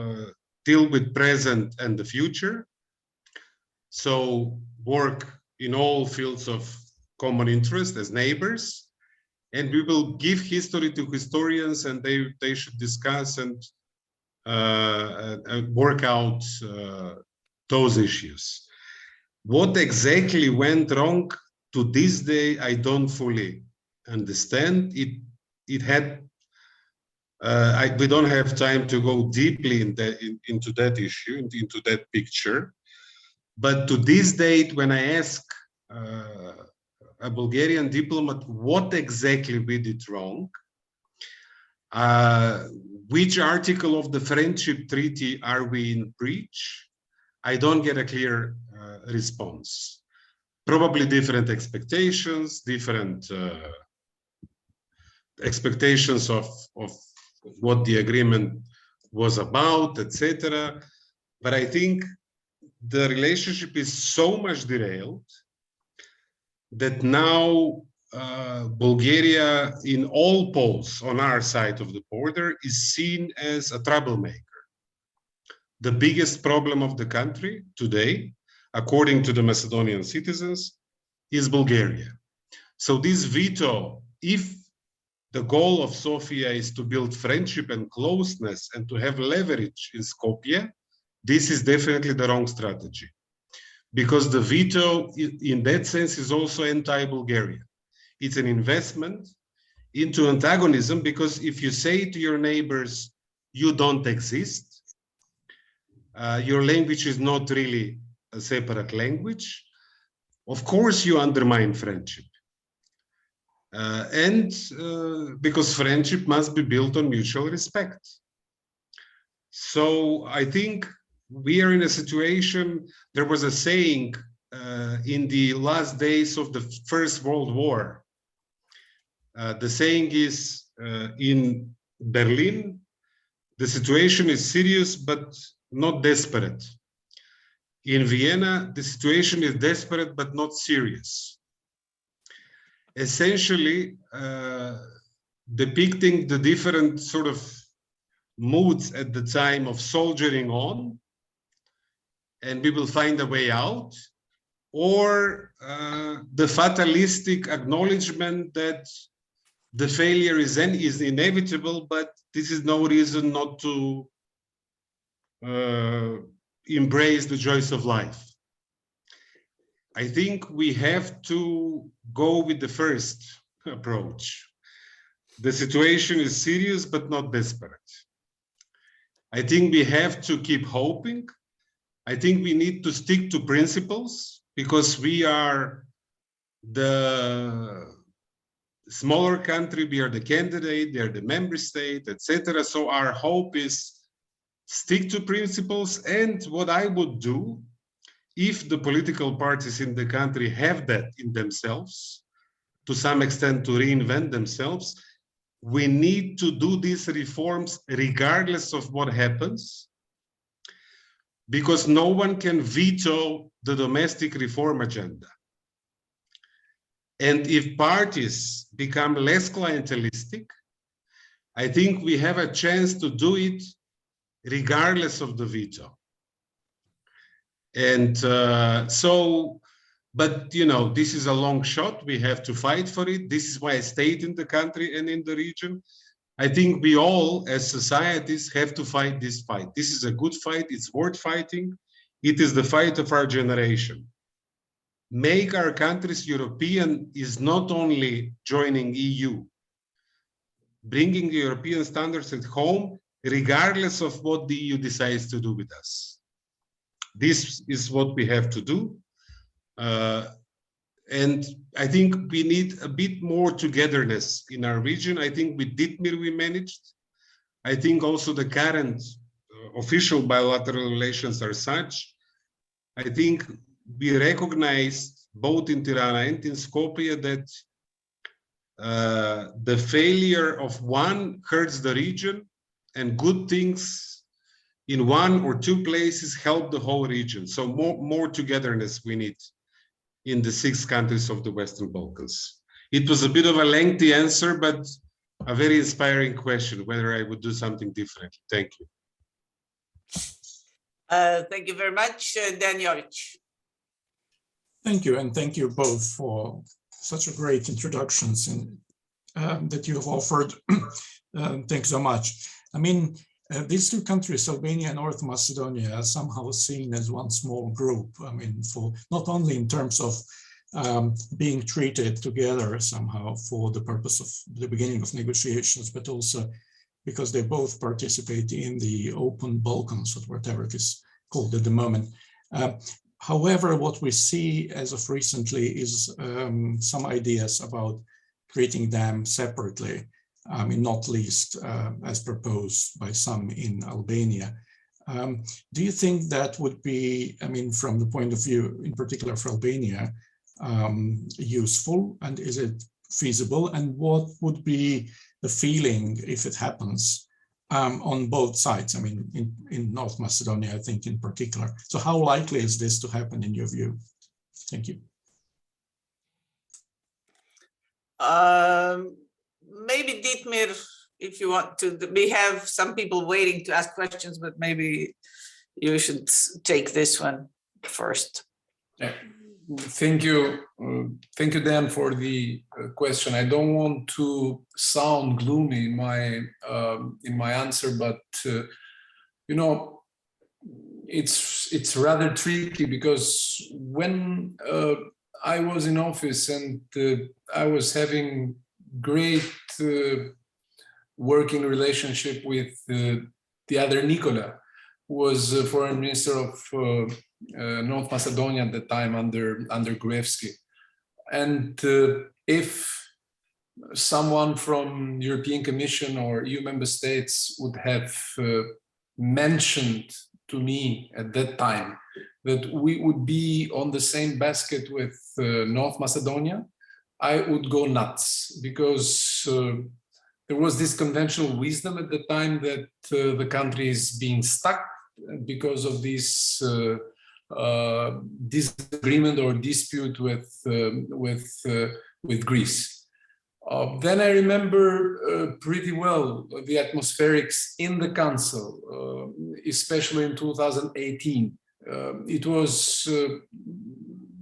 Speaker 3: deal with present and the future. So work in all fields of common interest as neighbors. And we will give history to historians, and they should discuss and work out those issues. What exactly went wrong to this day, I don't fully understand. It had, we don't have time to go deeply into that issue, into that picture. But to this date, when I ask a Bulgarian diplomat what exactly we did wrong, which article of the Friendship Treaty are we in breach, I don't get a clear response. Probably different expectations, different expectations of what the agreement was about, etc. But I think the relationship is so much derailed that now Bulgaria, in all polls on our side of the border, is seen as a troublemaker. The biggest problem of the country today, according to the Macedonian citizens, is Bulgaria. So this veto, if the goal of Sofia is to build friendship and closeness and to have leverage in Skopje, this is definitely the wrong strategy. Because the veto, in that sense, is also anti-Bulgaria. It's an investment into antagonism, because if you say to your neighbors, you don't exist, your language is not really a separate language, of course you undermine friendship. Because friendship must be built on mutual respect. So I think we are in a situation, there was a saying in the last days of the First World War. The saying is, in Berlin, the situation is serious but not desperate. In Vienna, the situation is desperate but not serious. Essentially, depicting the different sort of moods at the time of soldiering on, and we will find a way out, or the fatalistic acknowledgement that the failure is inevitable, but this is no reason not to embrace the joys of life. I think we have to go with the first approach. The situation is serious but not desperate. I think we have to keep hoping. I think we need to stick to principles, because we are the smaller country, we are the candidate, they are the member state, etc. So our hope is stick to principles. And what I would do, if the political parties in the country have that in themselves, to some extent to reinvent themselves. We need to do these reforms regardless of what happens, because no one can veto the domestic reform agenda. And if parties become less clientelistic, I think we have a chance to do it regardless of the veto. And but you know, this is a long shot. We have to fight for it. This is why I stayed in the country and in the region. I think we all, as societies, have to fight this fight. This is a good fight. It's worth fighting. It is the fight of our generation. Make our countries European is not only joining EU, bringing the European standards at home, regardless of what the EU decides to do with us. This is what we have to do. And I think we need a bit more togetherness in our region. I think with Ditmir we managed. I think also the current official bilateral relations are such. I think we recognized both in Tirana and in Skopje that the failure of one hurts the region, and good things in one or two places help the whole region. So more togetherness we need in the 6 countries of the Western Balkans. It was a bit of a lengthy answer, but a very inspiring question, whether I would do something different. Thank you.
Speaker 1: Thank you very much, Dan Joric.
Speaker 5: Thank you, and thank you both for such a great introductions and that you have offered. Thanks so much. I mean, these 2 countries, Albania and North Macedonia, are somehow seen as one small group. I mean, for not only in terms of being treated together somehow for the purpose of the beginning of negotiations, but also because they both participate in the open Balkans, or whatever it is called at the moment. However, what we see as of recently is some ideas about treating them separately. I mean, not least as proposed by some in Albania. Do you think that would be, I mean, from the point of view, in particular for Albania, useful, and is it feasible? And what would be the feeling if it happens on both sides? I mean, in North Macedonia, I think in particular. So how likely is this to happen in your view? Thank you.
Speaker 1: Maybe Ditmir, if you want to, we have some people waiting to ask questions, but maybe you should take this one first.
Speaker 2: Yeah. Thank you, Dan, for the question. I don't want to sound gloomy in my answer, but you know, it's rather tricky, because when I was in office and I was having great working relationship with the other Nikola, who was foreign minister of North Macedonia at the time under Gruevski. And if someone from European Commission or EU member states would have mentioned to me at that time that we would be on the same basket with North Macedonia, I would go nuts, because there was this conventional wisdom at the time that the country is being stuck because of this disagreement or dispute with Greece. Then I remember pretty well the atmospherics in the council, especially in 2018. It was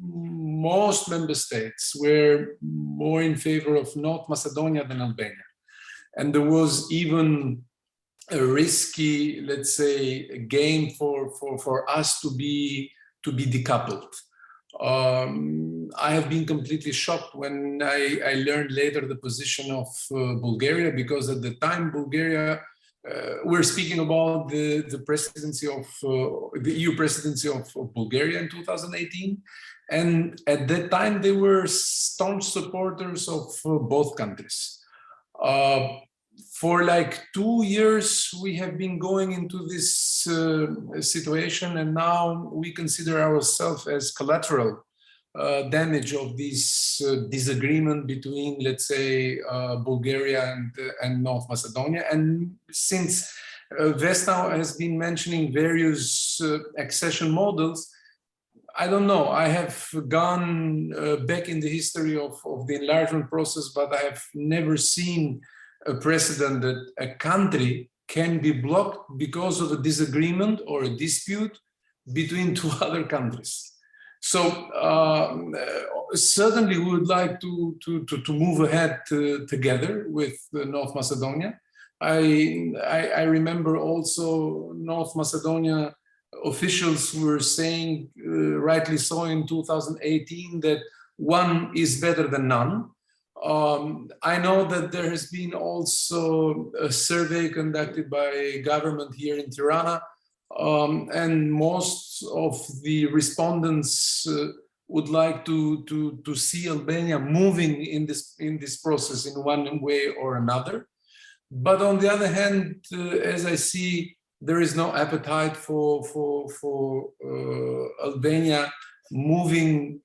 Speaker 2: most member states were more in favor of North Macedonia than Albania. And there was even a risky, let's say, game for us to be decoupled. I have been completely shocked when I learned later the position of Bulgaria, because at the time Bulgaria, we're speaking about the presidency of the EU presidency of Bulgaria in 2018, and at that time they were staunch supporters of both countries. For like 2 years, we have been going into this situation, and now we consider ourselves as collateral damage of this disagreement between, let's say, Bulgaria and North Macedonia. And since Vesna has been mentioning various accession models, I don't know, I have gone back in the history of the enlargement process, but I have never seen a precedent that a country can be blocked because of a disagreement or a dispute between two other countries. So certainly we would like to move ahead together with North Macedonia. I remember also North Macedonia officials were saying, rightly so in 2018, that one is better than none. I know that there has been also a survey conducted by government here in Tirana, and most of the respondents would like to see Albania moving in this process in one way or another. But on the other hand, as I see, there is no appetite for Albania moving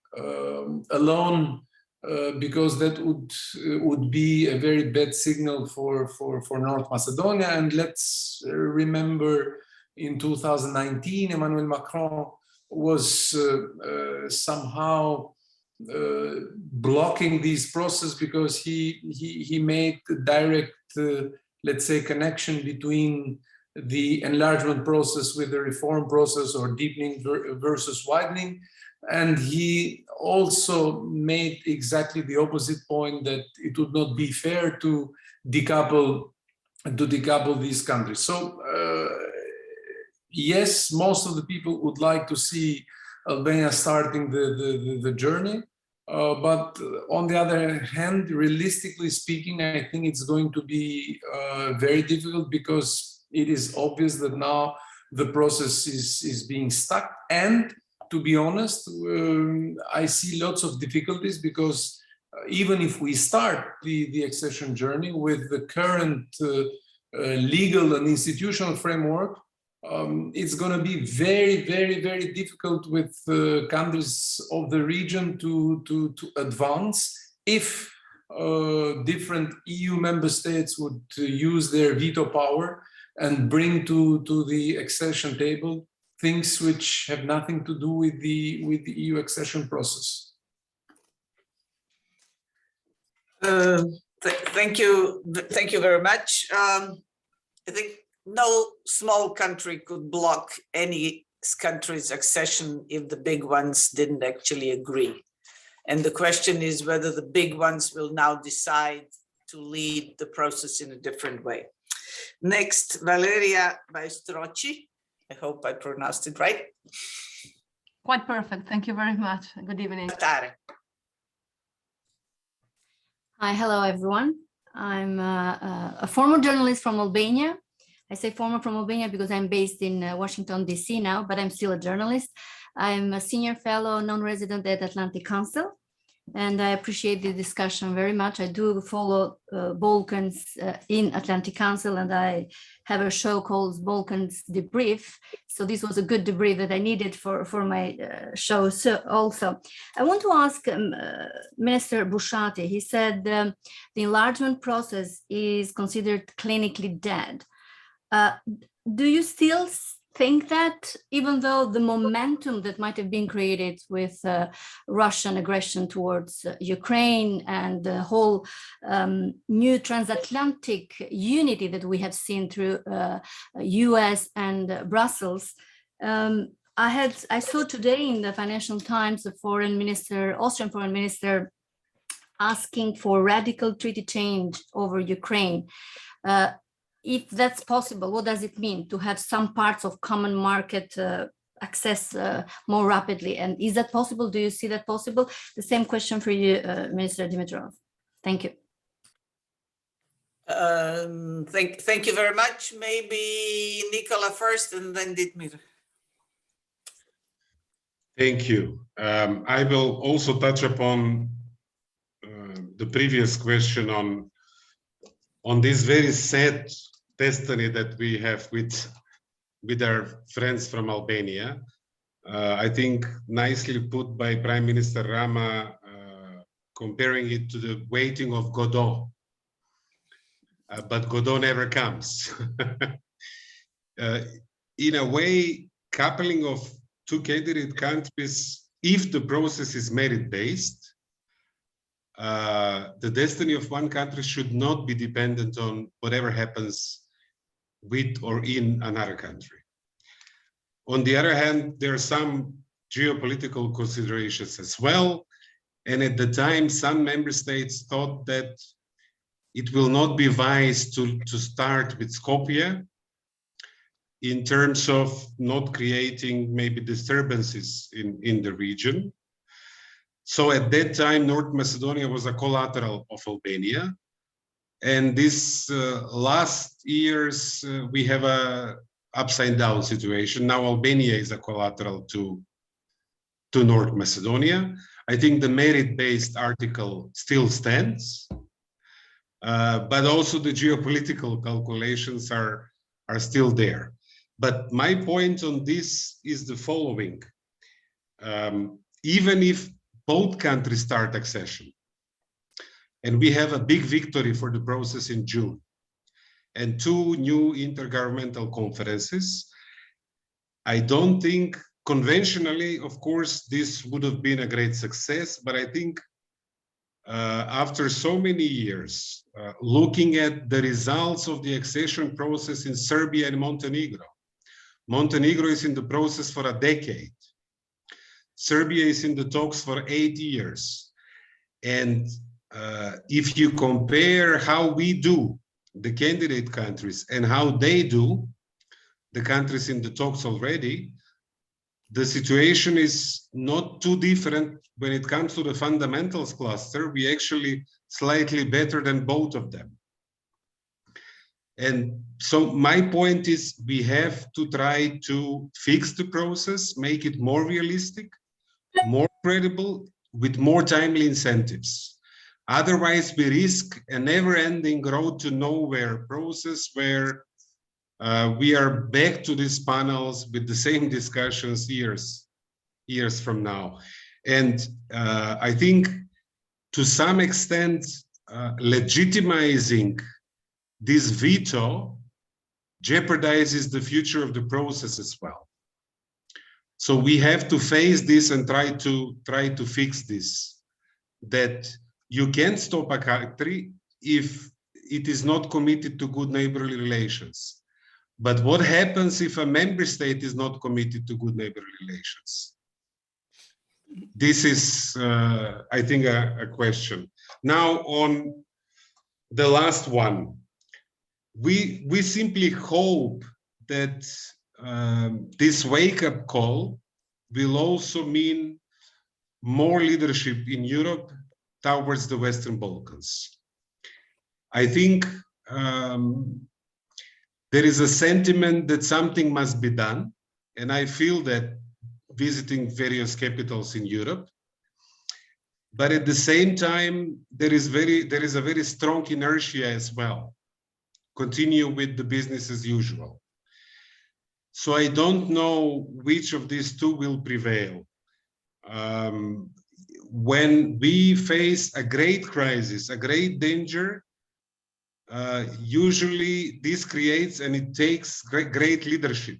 Speaker 2: alone, because that would be a very bad signal for North Macedonia. And let's remember, in 2019, Emmanuel Macron was somehow blocking this process because he made the direct, let's say, connection between the enlargement process with the reform process, or deepening versus widening. And he also made exactly the opposite point, that it would not be fair to decouple these countries. So yes, most of the people would like to see Albania starting the journey. But on the other hand, realistically speaking, I think it's going to be very difficult, because it is obvious that now the process is being stuck. And to be honest, I see lots of difficulties, because even if we start the accession journey with the current legal and institutional framework, it's going to be very, very, very difficult with countries of the region to advance if different EU member states would use their veto power and bring to the accession table things which have nothing to do with the EU accession process.
Speaker 1: Thank you very much. I think no small country could block any country's accession if the big ones didn't actually agree. And the question is whether the big ones will now decide to lead the process in a different way. Next, Valeria Baistrochi. I hope I pronounced it right.
Speaker 6: Quite perfect. Thank you very much. Good evening.
Speaker 7: Hi, hello everyone. I'm a former journalist from Albania. I say former from Albania because I'm based in Washington, D.C. now, but I'm still a journalist. I'm a senior fellow, non-resident at Atlantic Council, and I appreciate the discussion very much. I do follow Balkans in Atlantic Council, and I have a show called Balkans Debrief. So this was a good debrief that I needed for my show. So also, I want to ask Minister Bushati. He said the enlargement process is considered clinically dead. Do you still think that, even though the momentum that might have been created with Russian aggression towards Ukraine and the whole new transatlantic unity that we have seen through US and Brussels, I saw today in the Financial Times the Austrian foreign minister asking for radical treaty change over Ukraine. If that's possible, what does it mean to have some parts of common market access more rapidly? And is that possible? Do you see that possible? The same question for you, Minister Dimitrov. Thank you.
Speaker 1: Thank you very much. Maybe Nikola first and then Ditmir.
Speaker 3: Thank you. I will also touch upon the previous question on this very sad destiny that we have with our friends from Albania. I think nicely put by Prime Minister Rama, comparing it to the waiting of Godot. But Godot never comes. In a way, coupling of two candidate countries, if the process is merit-based, the destiny of one country should not be dependent on whatever happens with or in another country. On the other hand, there are some geopolitical considerations as well. And at the time, some member states thought that it will not be wise to start with Skopje in terms of not creating maybe disturbances in the region. So at that time, North Macedonia was a collateral of Albania. And this last years, we have a upside down situation. Now Albania is a collateral to North Macedonia. I think the merit-based article still stands, but also the geopolitical calculations are still there. But my point on this is the following. Even if both countries start accession, and we have a big victory for the process in June, and 2 new intergovernmental conferences, I don't think conventionally, of course, this would have been a great success, but I think after so many years, looking at the results of the accession process in Serbia and Montenegro, Montenegro is in the process for a decade. Serbia is in the talks for 8 years. And if you compare how we do, the candidate countries, and how they do, the countries in the talks already, the situation is not too different when it comes to the fundamentals cluster. We actually slightly better than both of them. And so my point is we have to try to fix the process, make it more realistic, more credible, with more timely incentives. Otherwise, we risk a never-ending road to nowhere process where we are back to these panels with the same discussions years from now. And I think to some extent, legitimizing this veto jeopardizes the future of the process as well. So we have to face this and try to fix this, that you can't stop a country if it is not committed to good neighborly relations. But what happens if a member state is not committed to good neighborly relations? This is, I think, a question. Now, on the last one, we simply hope that this wake-up call will also mean more leadership in Europe towards the Western Balkans. I think there is a sentiment that something must be done, and I feel that visiting various capitals in Europe. But at the same time, there is a very strong inertia as well. Continue with the business as usual. So I don't know which of these two will prevail. When we face a great crisis, a great danger, usually this creates and it takes great leadership.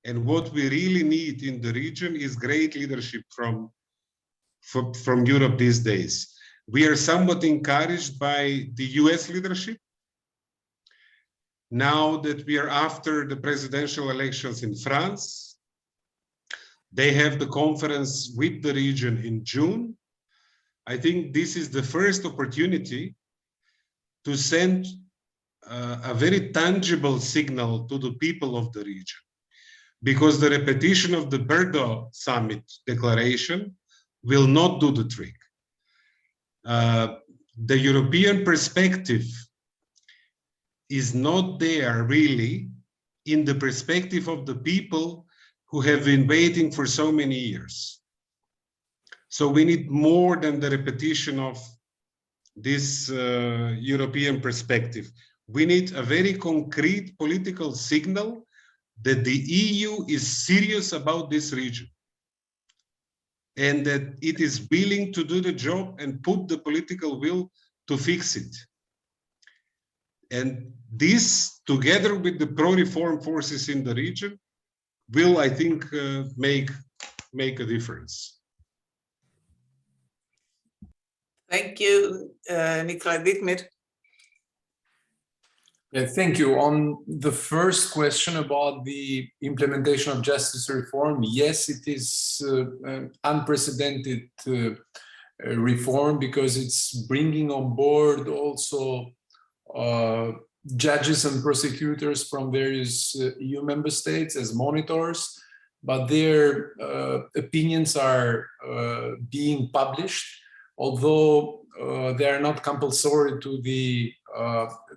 Speaker 3: And what we really need in the region is great leadership from Europe these days. We are somewhat encouraged by the US leadership. Now that we are after the presidential elections in France, they have the conference with the region in June. I think this is the first opportunity to send a very tangible signal to the people of the region, because the repetition of the Brdo summit declaration will not do the trick. The European perspective is not there really in the perspective of the people who have been waiting for so many years. So we need more than the repetition of this European perspective. We need a very concrete political signal that the EU is serious about this region. and that it is willing to do the job and put the political will to fix it. And this, together with the pro-reform forces in the region, will, I think, make a difference.
Speaker 1: Thank you, Nikola. Ditmir.
Speaker 2: Thank you. On the first question about the implementation of justice reform, yes, it is an unprecedented reform because it's bringing on board also judges and prosecutors from various EU member states as monitors, but their opinions are being published, although they are not compulsory to the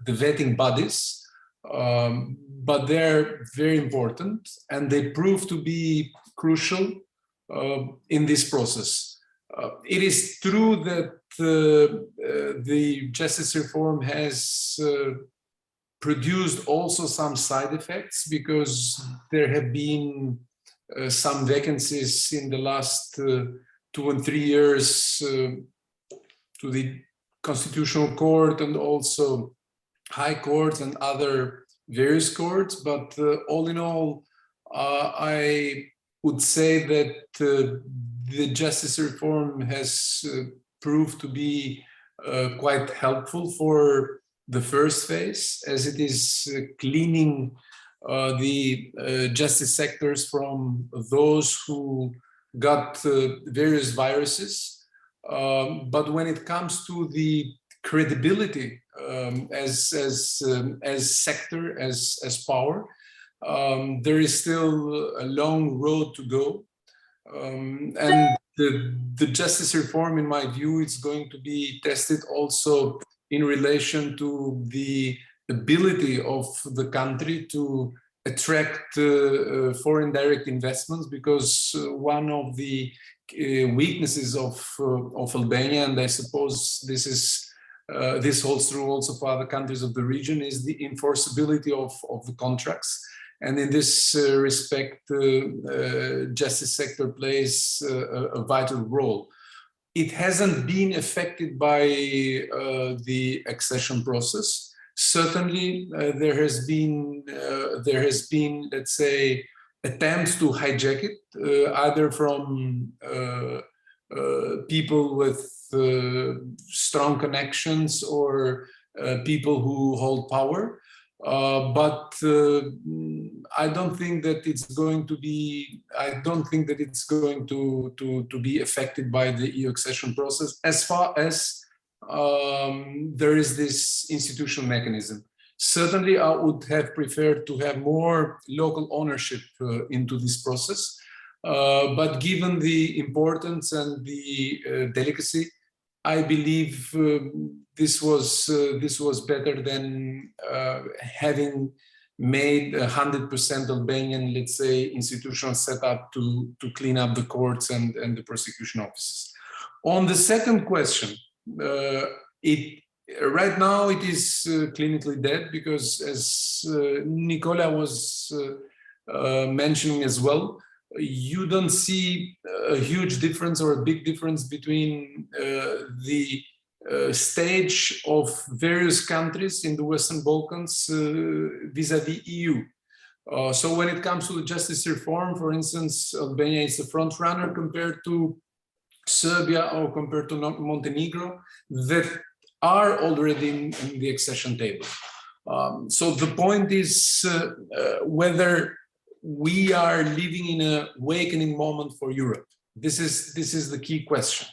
Speaker 2: vetting bodies, but they're very important and they prove to be crucial in this process. It is true that the justice reform has produced also some side effects because there have been some vacancies in the last 2 and 3 years to the Constitutional Court and also High Court and other various courts. But all in all, I would say that the justice reform has proved to be quite helpful for the first phase, as it is cleaning the justice sectors from those who got various viruses. But when it comes to the credibility as sector, as power, there is still a long road to go. And the justice reform, in my view, is going to be tested also in relation to the ability of the country to attract foreign direct investments, because one of the weaknesses of Albania, and I suppose this holds true also for other countries of the region, is the enforceability of the contracts. And in this respect, justice sector plays a vital role. It hasn't been affected by the accession process. Certainly, there has been, let's say, attempts to hijack it, either from people with strong connections or people who hold power. But I don't think that it's going to be. I don't think that it's going to be affected by the EU accession process, as far as there is this institutional mechanism. Certainly, I would have preferred to have more local ownership into this process. But given the importance and the delicacy, I believe this was better than having made 100% Albanian, let's say, institutional setup to clean up the courts and the prosecution offices. On the second question, right now it is clinically dead because, as Nikola was mentioning as well, you don't see a huge difference or a big difference between the stage of various countries in the Western Balkans vis-a-vis EU. So when it comes to the justice reform, for instance, Albania is a front runner compared to Serbia or compared to Montenegro that are already in the accession table. So the point is whether we are living in a awakening moment for Europe. This is the key question,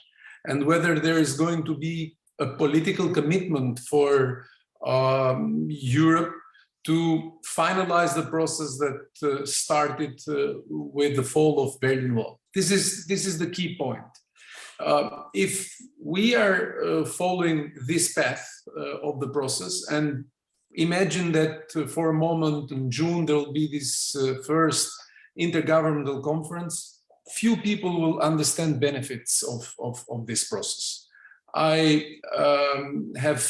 Speaker 2: and whether there is going to be a political commitment for Europe to finalize the process that started with the fall of Berlin Wall. This is the key point. If we are following this path of the process, and imagine that for a moment in June there will be this first intergovernmental conference, few people will understand benefits of this process. I have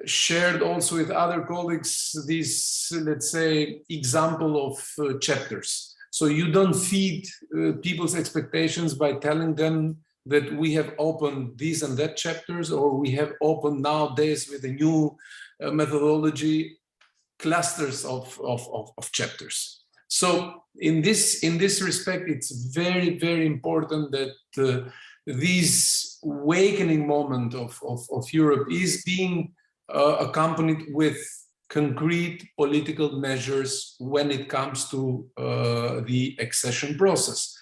Speaker 2: shared also with other colleagues this, let's say, example of chapters. So you don't feed people's expectations by telling them that we have opened these and that chapters, or we have opened nowadays with a new methodology clusters of chapters. So in this respect, it's very, very important that this awakening moment of Europe is being accompanied with concrete political measures when it comes to the accession process.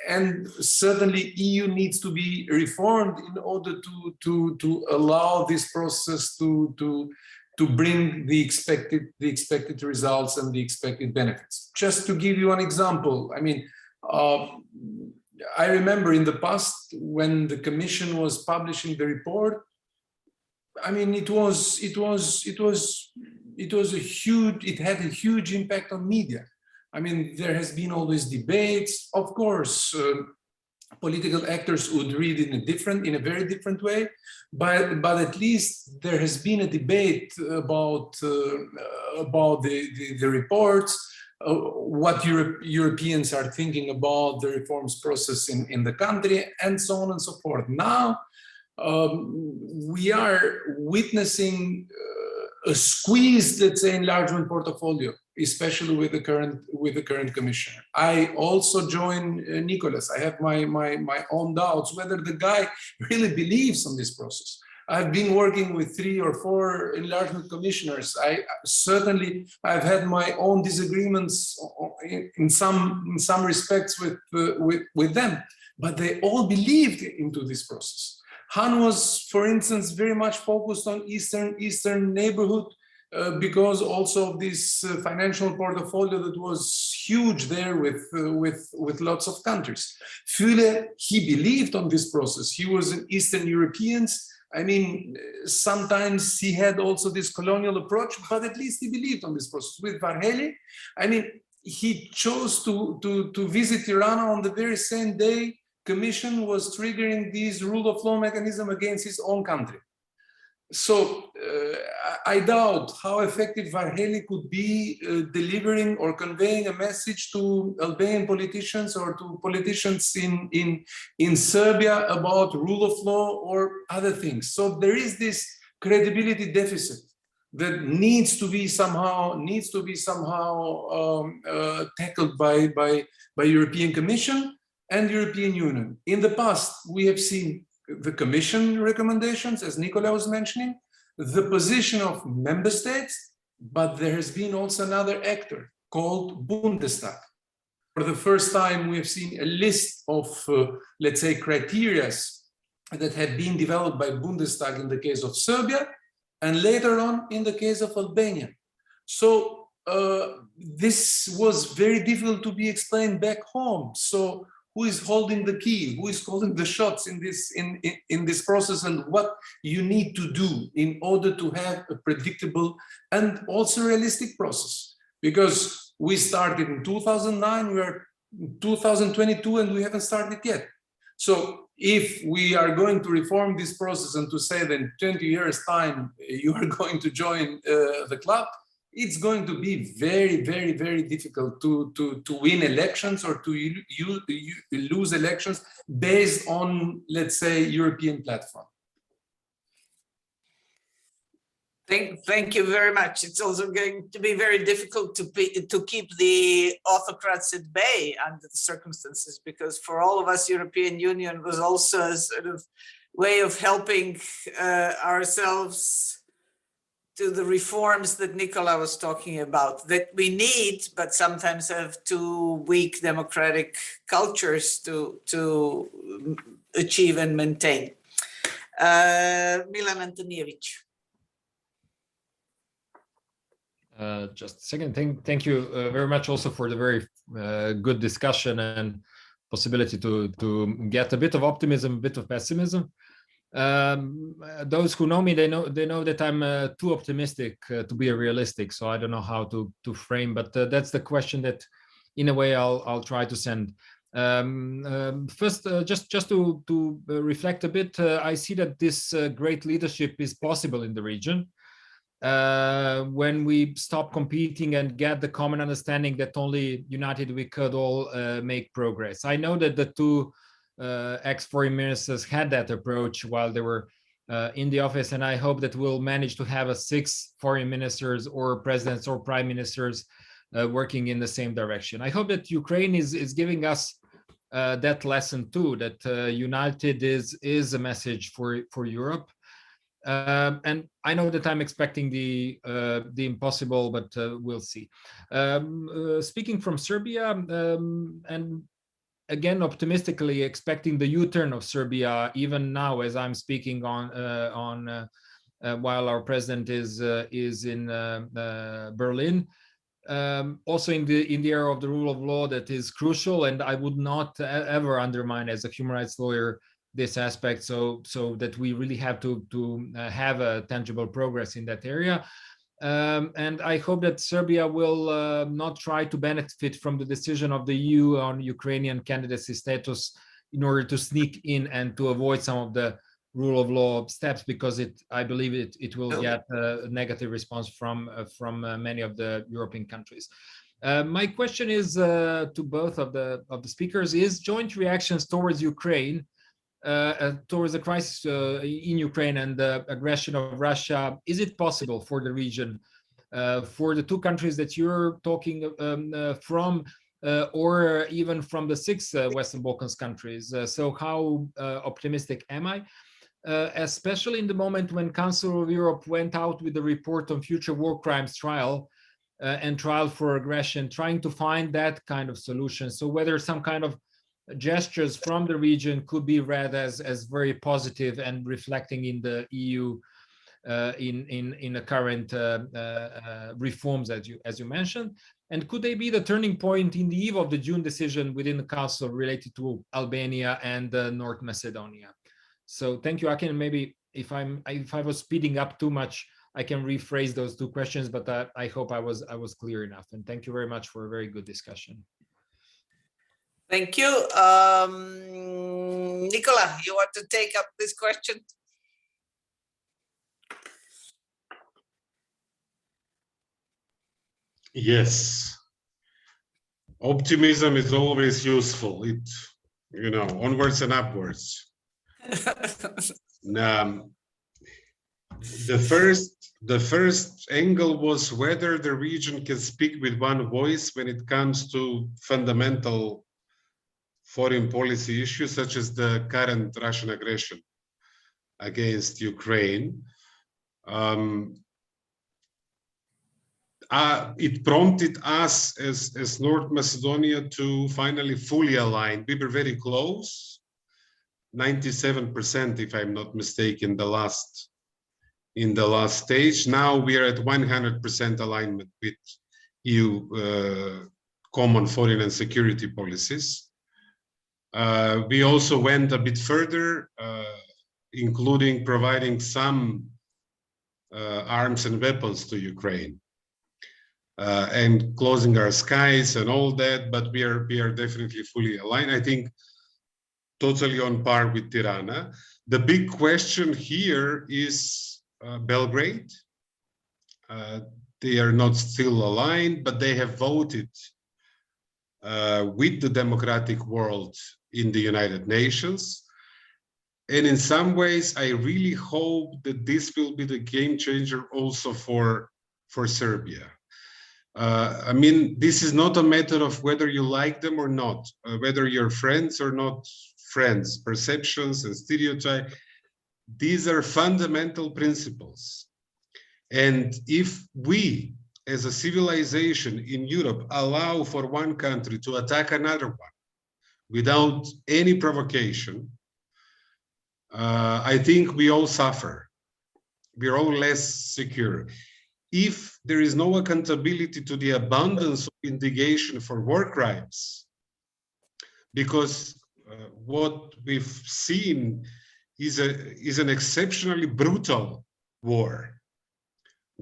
Speaker 2: And certainly EU needs to be reformed in order to allow this process to bring the expected results and the expected benefits. Just to give you an example, I mean, I remember in the past when the Commission was publishing the report, I mean, it had a huge impact on media. I mean, there has been always debates. Of course, political actors would read in a very different way, but at least there has been a debate about the reports, what Europeans are thinking about the reforms process in the country, and so on and so forth. Now, we are witnessing a squeezed, let's say, enlargement portfolio, especially with the current commissioner. I also join Nicholas. I have my own doubts whether the guy really believes on this process. I've been working with 3 or 4 enlargement commissioners. I've had my own disagreements in some respects with them, but they all believed into this process. Han was, for instance, very much focused on Eastern neighborhood because also of this financial portfolio that was huge there with lots of countries. Füle, he believed on this process. He was an Eastern Europeans. I mean, sometimes he had also this colonial approach, but at least he believed on this process. With Varhelyi, I mean, he chose to visit Tirana on the very same day Commission was triggering this rule of law mechanism against his own country. So I doubt how effective Varhelyi could be delivering or conveying a message to Albanian politicians or to politicians in Serbia about rule of law or other things. So there is this credibility deficit that needs to be somehow tackled by European Commission and European Union. In the past, we have seen the Commission recommendations, as Nikola was mentioning, the position of member states, but there has been also another actor called Bundestag. For the first time, we have seen a list of, let's say, criteria that had been developed by Bundestag in the case of Serbia, and later on in the case of Albania. So this was very difficult to be explained back home. So who is holding the key? Who is calling the shots in this process, and what you need to do in order to have a predictable and also realistic process? Because we started in 2009, we are in 2022, and we haven't started yet. So if we are going to reform this process and to say that in 20 years' time you are going to join the club, it's going to be very, very, very difficult to win elections or to lose elections based on, let's say, European platform.
Speaker 1: Thank you very much. It's also going to be very difficult to keep the autocrats at bay under the circumstances, because for all of us, European Union was also a sort of way of helping ourselves to the reforms that Nikola was talking about, that we need, but sometimes have too weak democratic cultures to achieve and maintain. Milan Antonijevic.
Speaker 8: Just a second. Thank you very much also for the very good discussion and possibility to get a bit of optimism, a bit of pessimism. Those who know me, they know that I'm too optimistic to be realistic. So I don't know how to frame, but that's the question that, in a way, I'll try to send. First, just to reflect a bit, I see that this great leadership is possible in the region. when we stop competing and get the common understanding that only united we could all make progress. I know that the two ex-foreign ministers had that approach while they were in the office, and I hope that we'll manage to have 6 foreign ministers or presidents or prime ministers working in the same direction. I hope that Ukraine is giving us that lesson too, that united is a message for Europe. And I know that I'm expecting the impossible, but we'll see. Speaking from Serbia, and again optimistically expecting the U-turn of Serbia, even now as I'm speaking on while our president is in Berlin. Also in the area of the rule of law, that is crucial, and I would not ever undermine as a human rights lawyer this aspect, so that we really have to have a tangible progress in that area. And I hope that Serbia will not try to benefit from the decision of the EU on Ukrainian candidacy status in order to sneak in and to avoid some of the rule of law steps, because I believe it will get a negative response from many of the European countries. My question is to both of the speakers: is joint reactions towards Ukraine, towards the crisis in Ukraine and the aggression of Russia, is it possible for the region, for the two countries that you're talking from, or even from the 6 Western Balkans countries? So how optimistic am I? Especially in the moment when Council of Europe went out with the report on future war crimes trial and trial for aggression, trying to find that kind of solution. So whether some kind of gestures from the region could be read as very positive and reflecting in the EU in the current reforms as you mentioned, and could they be the turning point in the eve of the June decision within the Council related to Albania and North Macedonia? So thank you. I can maybe, if I was speeding up too much, I can rephrase those 2 questions, but I hope I was clear enough. And thank you very much for a very good discussion.
Speaker 1: Thank you. Nikola, you want to take up this question?
Speaker 3: Yes. Optimism is always useful. Onwards and upwards. The first angle was whether the region can speak with one voice when it comes to fundamental foreign policy issues such as the current Russian aggression against Ukraine. It prompted us as North Macedonia to finally fully align. We were very close, 97% if I'm not mistaken, in the last stage. Now we are at 100% alignment with EU common foreign and security policies. We also went a bit further, including providing some arms and weapons to Ukraine, and closing our skies and all that, but we are definitely fully aligned. I think totally on par with Tirana. The big question here is Belgrade. They are not still aligned, but they have voted with the democratic world in the United Nations. And in some ways, I really hope that this will be the game changer also for Serbia. I mean, this is not a matter of whether you like them or not, whether you're friends or not friends, perceptions and stereotypes. These are fundamental principles. And if we, as a civilization in Europe, allow for one country to attack another one without any provocation, I think we all suffer. We're all less secure. If there is no accountability to the abundance of indignation for war crimes, because what we've seen is an exceptionally brutal war,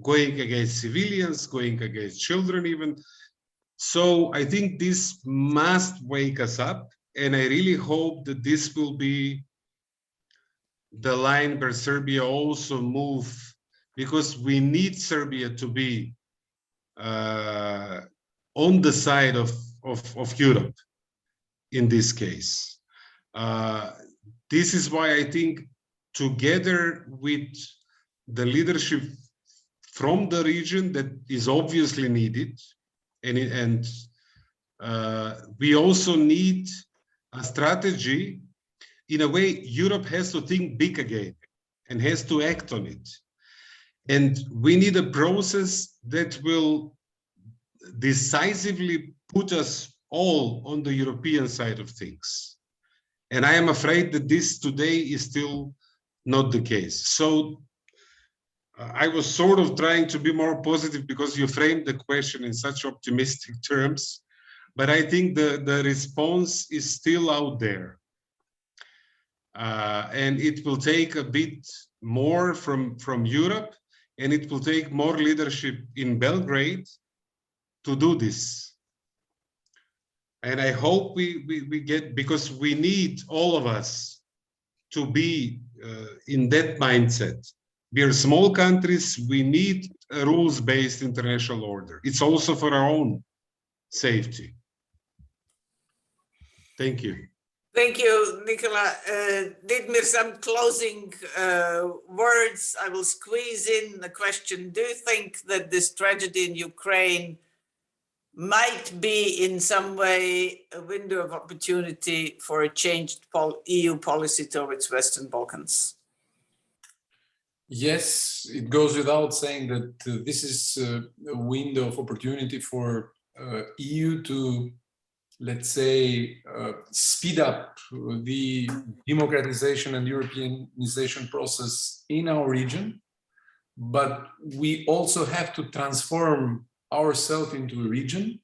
Speaker 3: going against civilians, going against children even. So I think this must wake us up, and I really hope that this will be the line where Serbia also move because we need Serbia to be on the side of Europe in this case. This is why I think, together with the leadership from the region that is obviously needed, and we also need a strategy. In a way, Europe has to think big again and has to act on it. And we need a process that will decisively put us all on the European side of things. And I am afraid that this today is still not the case. So I was sort of trying to be more positive because you framed the question in such optimistic terms, but I think the response is still out there. And it will take a bit more from Europe, and it will take more leadership in Belgrade to do this. And I hope we get, because we need all of us to be in that mindset. We are small countries, we need a rules-based international order. It's also for our own safety. Thank you.
Speaker 1: Thank you, Nikola. Ditmir, some closing words. I will squeeze in the question. Do you think that this tragedy in Ukraine might be in some way a window of opportunity for a changed EU policy towards Western Balkans?
Speaker 2: Yes, it goes without saying that this is a window of opportunity for EU to, let's say, speed up the democratization and Europeanization process in our region. But we also have to transform ourselves into a region.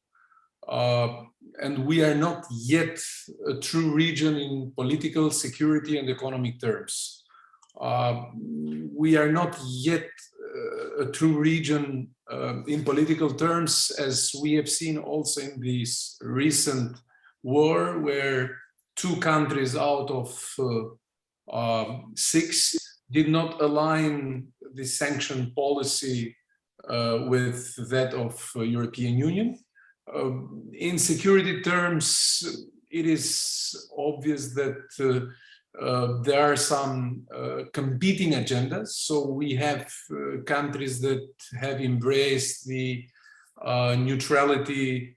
Speaker 2: And we are not yet a true region in political, security, and economic terms. We are not yet a true region in political terms, as we have seen also in this recent war, where 2 countries out of 6 did not align the sanction policy with that of European Union. In security terms, it is obvious that there are some competing agendas. So we have countries that have embraced the neutrality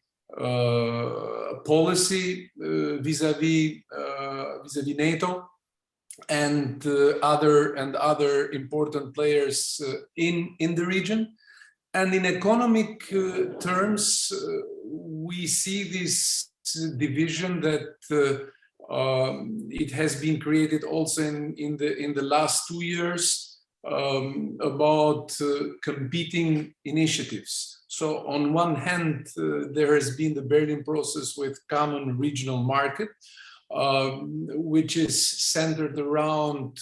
Speaker 2: policy vis-a-vis NATO and other important players in the region. And in economic terms, we see this division that it has been created also in the last 2 years about competing initiatives. So on one hand, there has been the Berlin process with common regional market, which is centered around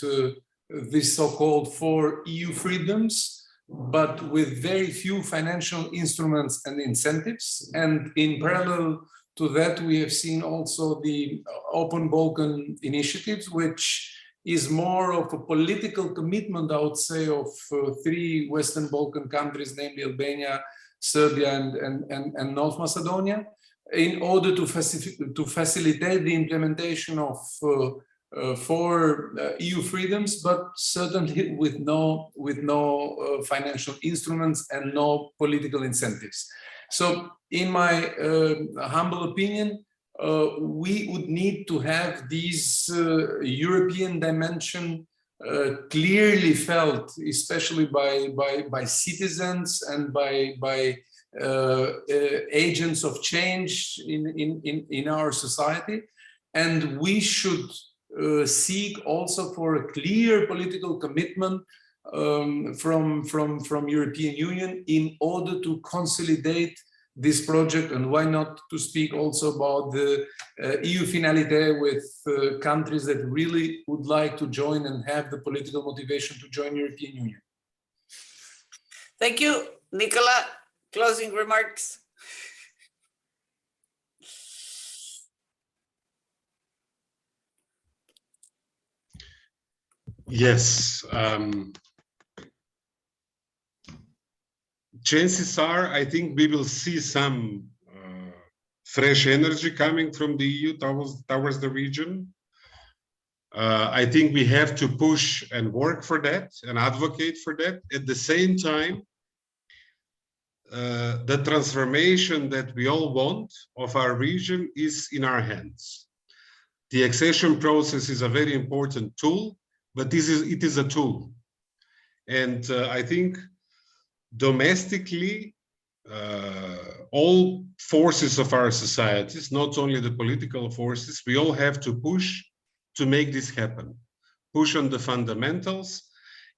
Speaker 2: this so-called 4 EU freedoms, but with very few financial instruments and incentives. And in parallel to that, we have seen also the Open Balkan initiatives, which is more of a political commitment, I would say, of 3 Western Balkan countries, namely Albania, Serbia, and North Macedonia, in order to facilitate the implementation of 4 EU freedoms, but certainly with no financial instruments and no political incentives. So in my humble opinion, we would need to have this European dimension clearly felt, especially by citizens and by agents of change in our society. And we should seek also for a clear political commitment from European Union in order to consolidate this project, and why not to speak also about the EU finalité with countries that really would like to join and have the political motivation to join European Union.
Speaker 1: Thank you, Nikola. Closing remarks.
Speaker 3: Yes. chances are, I think we will see some fresh energy coming from the EU towards the region. I think we have to push and work for that and advocate for that. At the same time, the transformation that we all want of our region is in our hands. The accession process is a very important tool, but it is a tool. And I think domestically, all forces of our societies, not only the political forces, we all have to push to make this happen. Push on the fundamentals.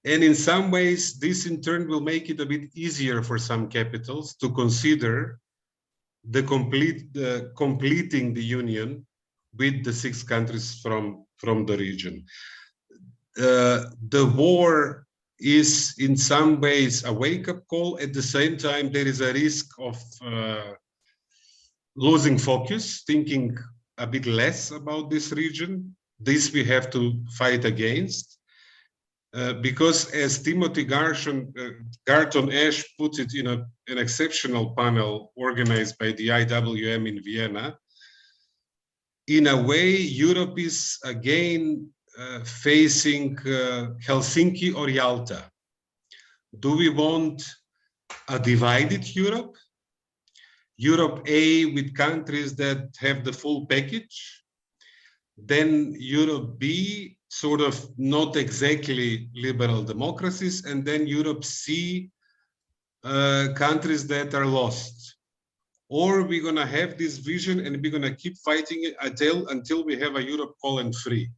Speaker 3: And in some ways, this in turn will make it a bit easier for some capitals to consider the completing the union with the 6 countries from the region. The war is in some ways a wake-up call. At the same time, there is a risk of losing focus, thinking a bit less about this region. This we have to fight against. Because as Timothy Garton Ash put it in an exceptional panel organized by the IWM in Vienna, in a way, Europe is again facing Helsinki or Yalta. Do we want a divided Europe? Europe A with countries that have the full package? Then Europe B, sort of not exactly liberal democracies, and then Europe C, countries that are lost. Or we're gonna have this vision and we're gonna keep fighting it until we have a Europe whole and free.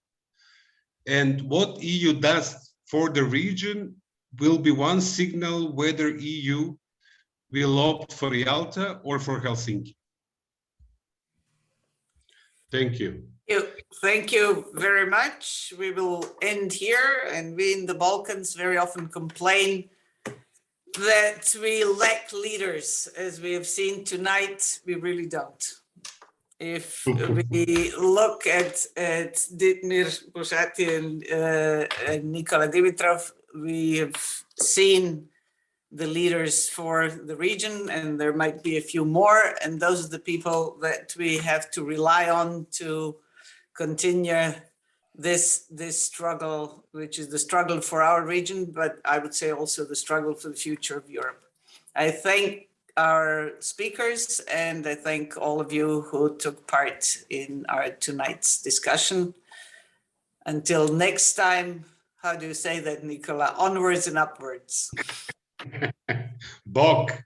Speaker 3: And what EU does for the region will be one signal whether EU will opt for Yalta or for Helsinki. Thank you.
Speaker 1: Thank you very much. We will end here, and we in the Balkans very often complain that we lack leaders. As we have seen tonight, we really don't. If we look at Ditmir Bushati and Nikola Dimitrov, we have seen the leaders for the region, and there might be a few more, and those are the people that we have to rely on to continue this struggle, which is the struggle for our region, but I would say also the struggle for the future of Europe. I thank our speakers, and I thank all of you who took part in our tonight's discussion. Until next time, how do you say that, Nikola? Onwards and upwards.
Speaker 3: Bok.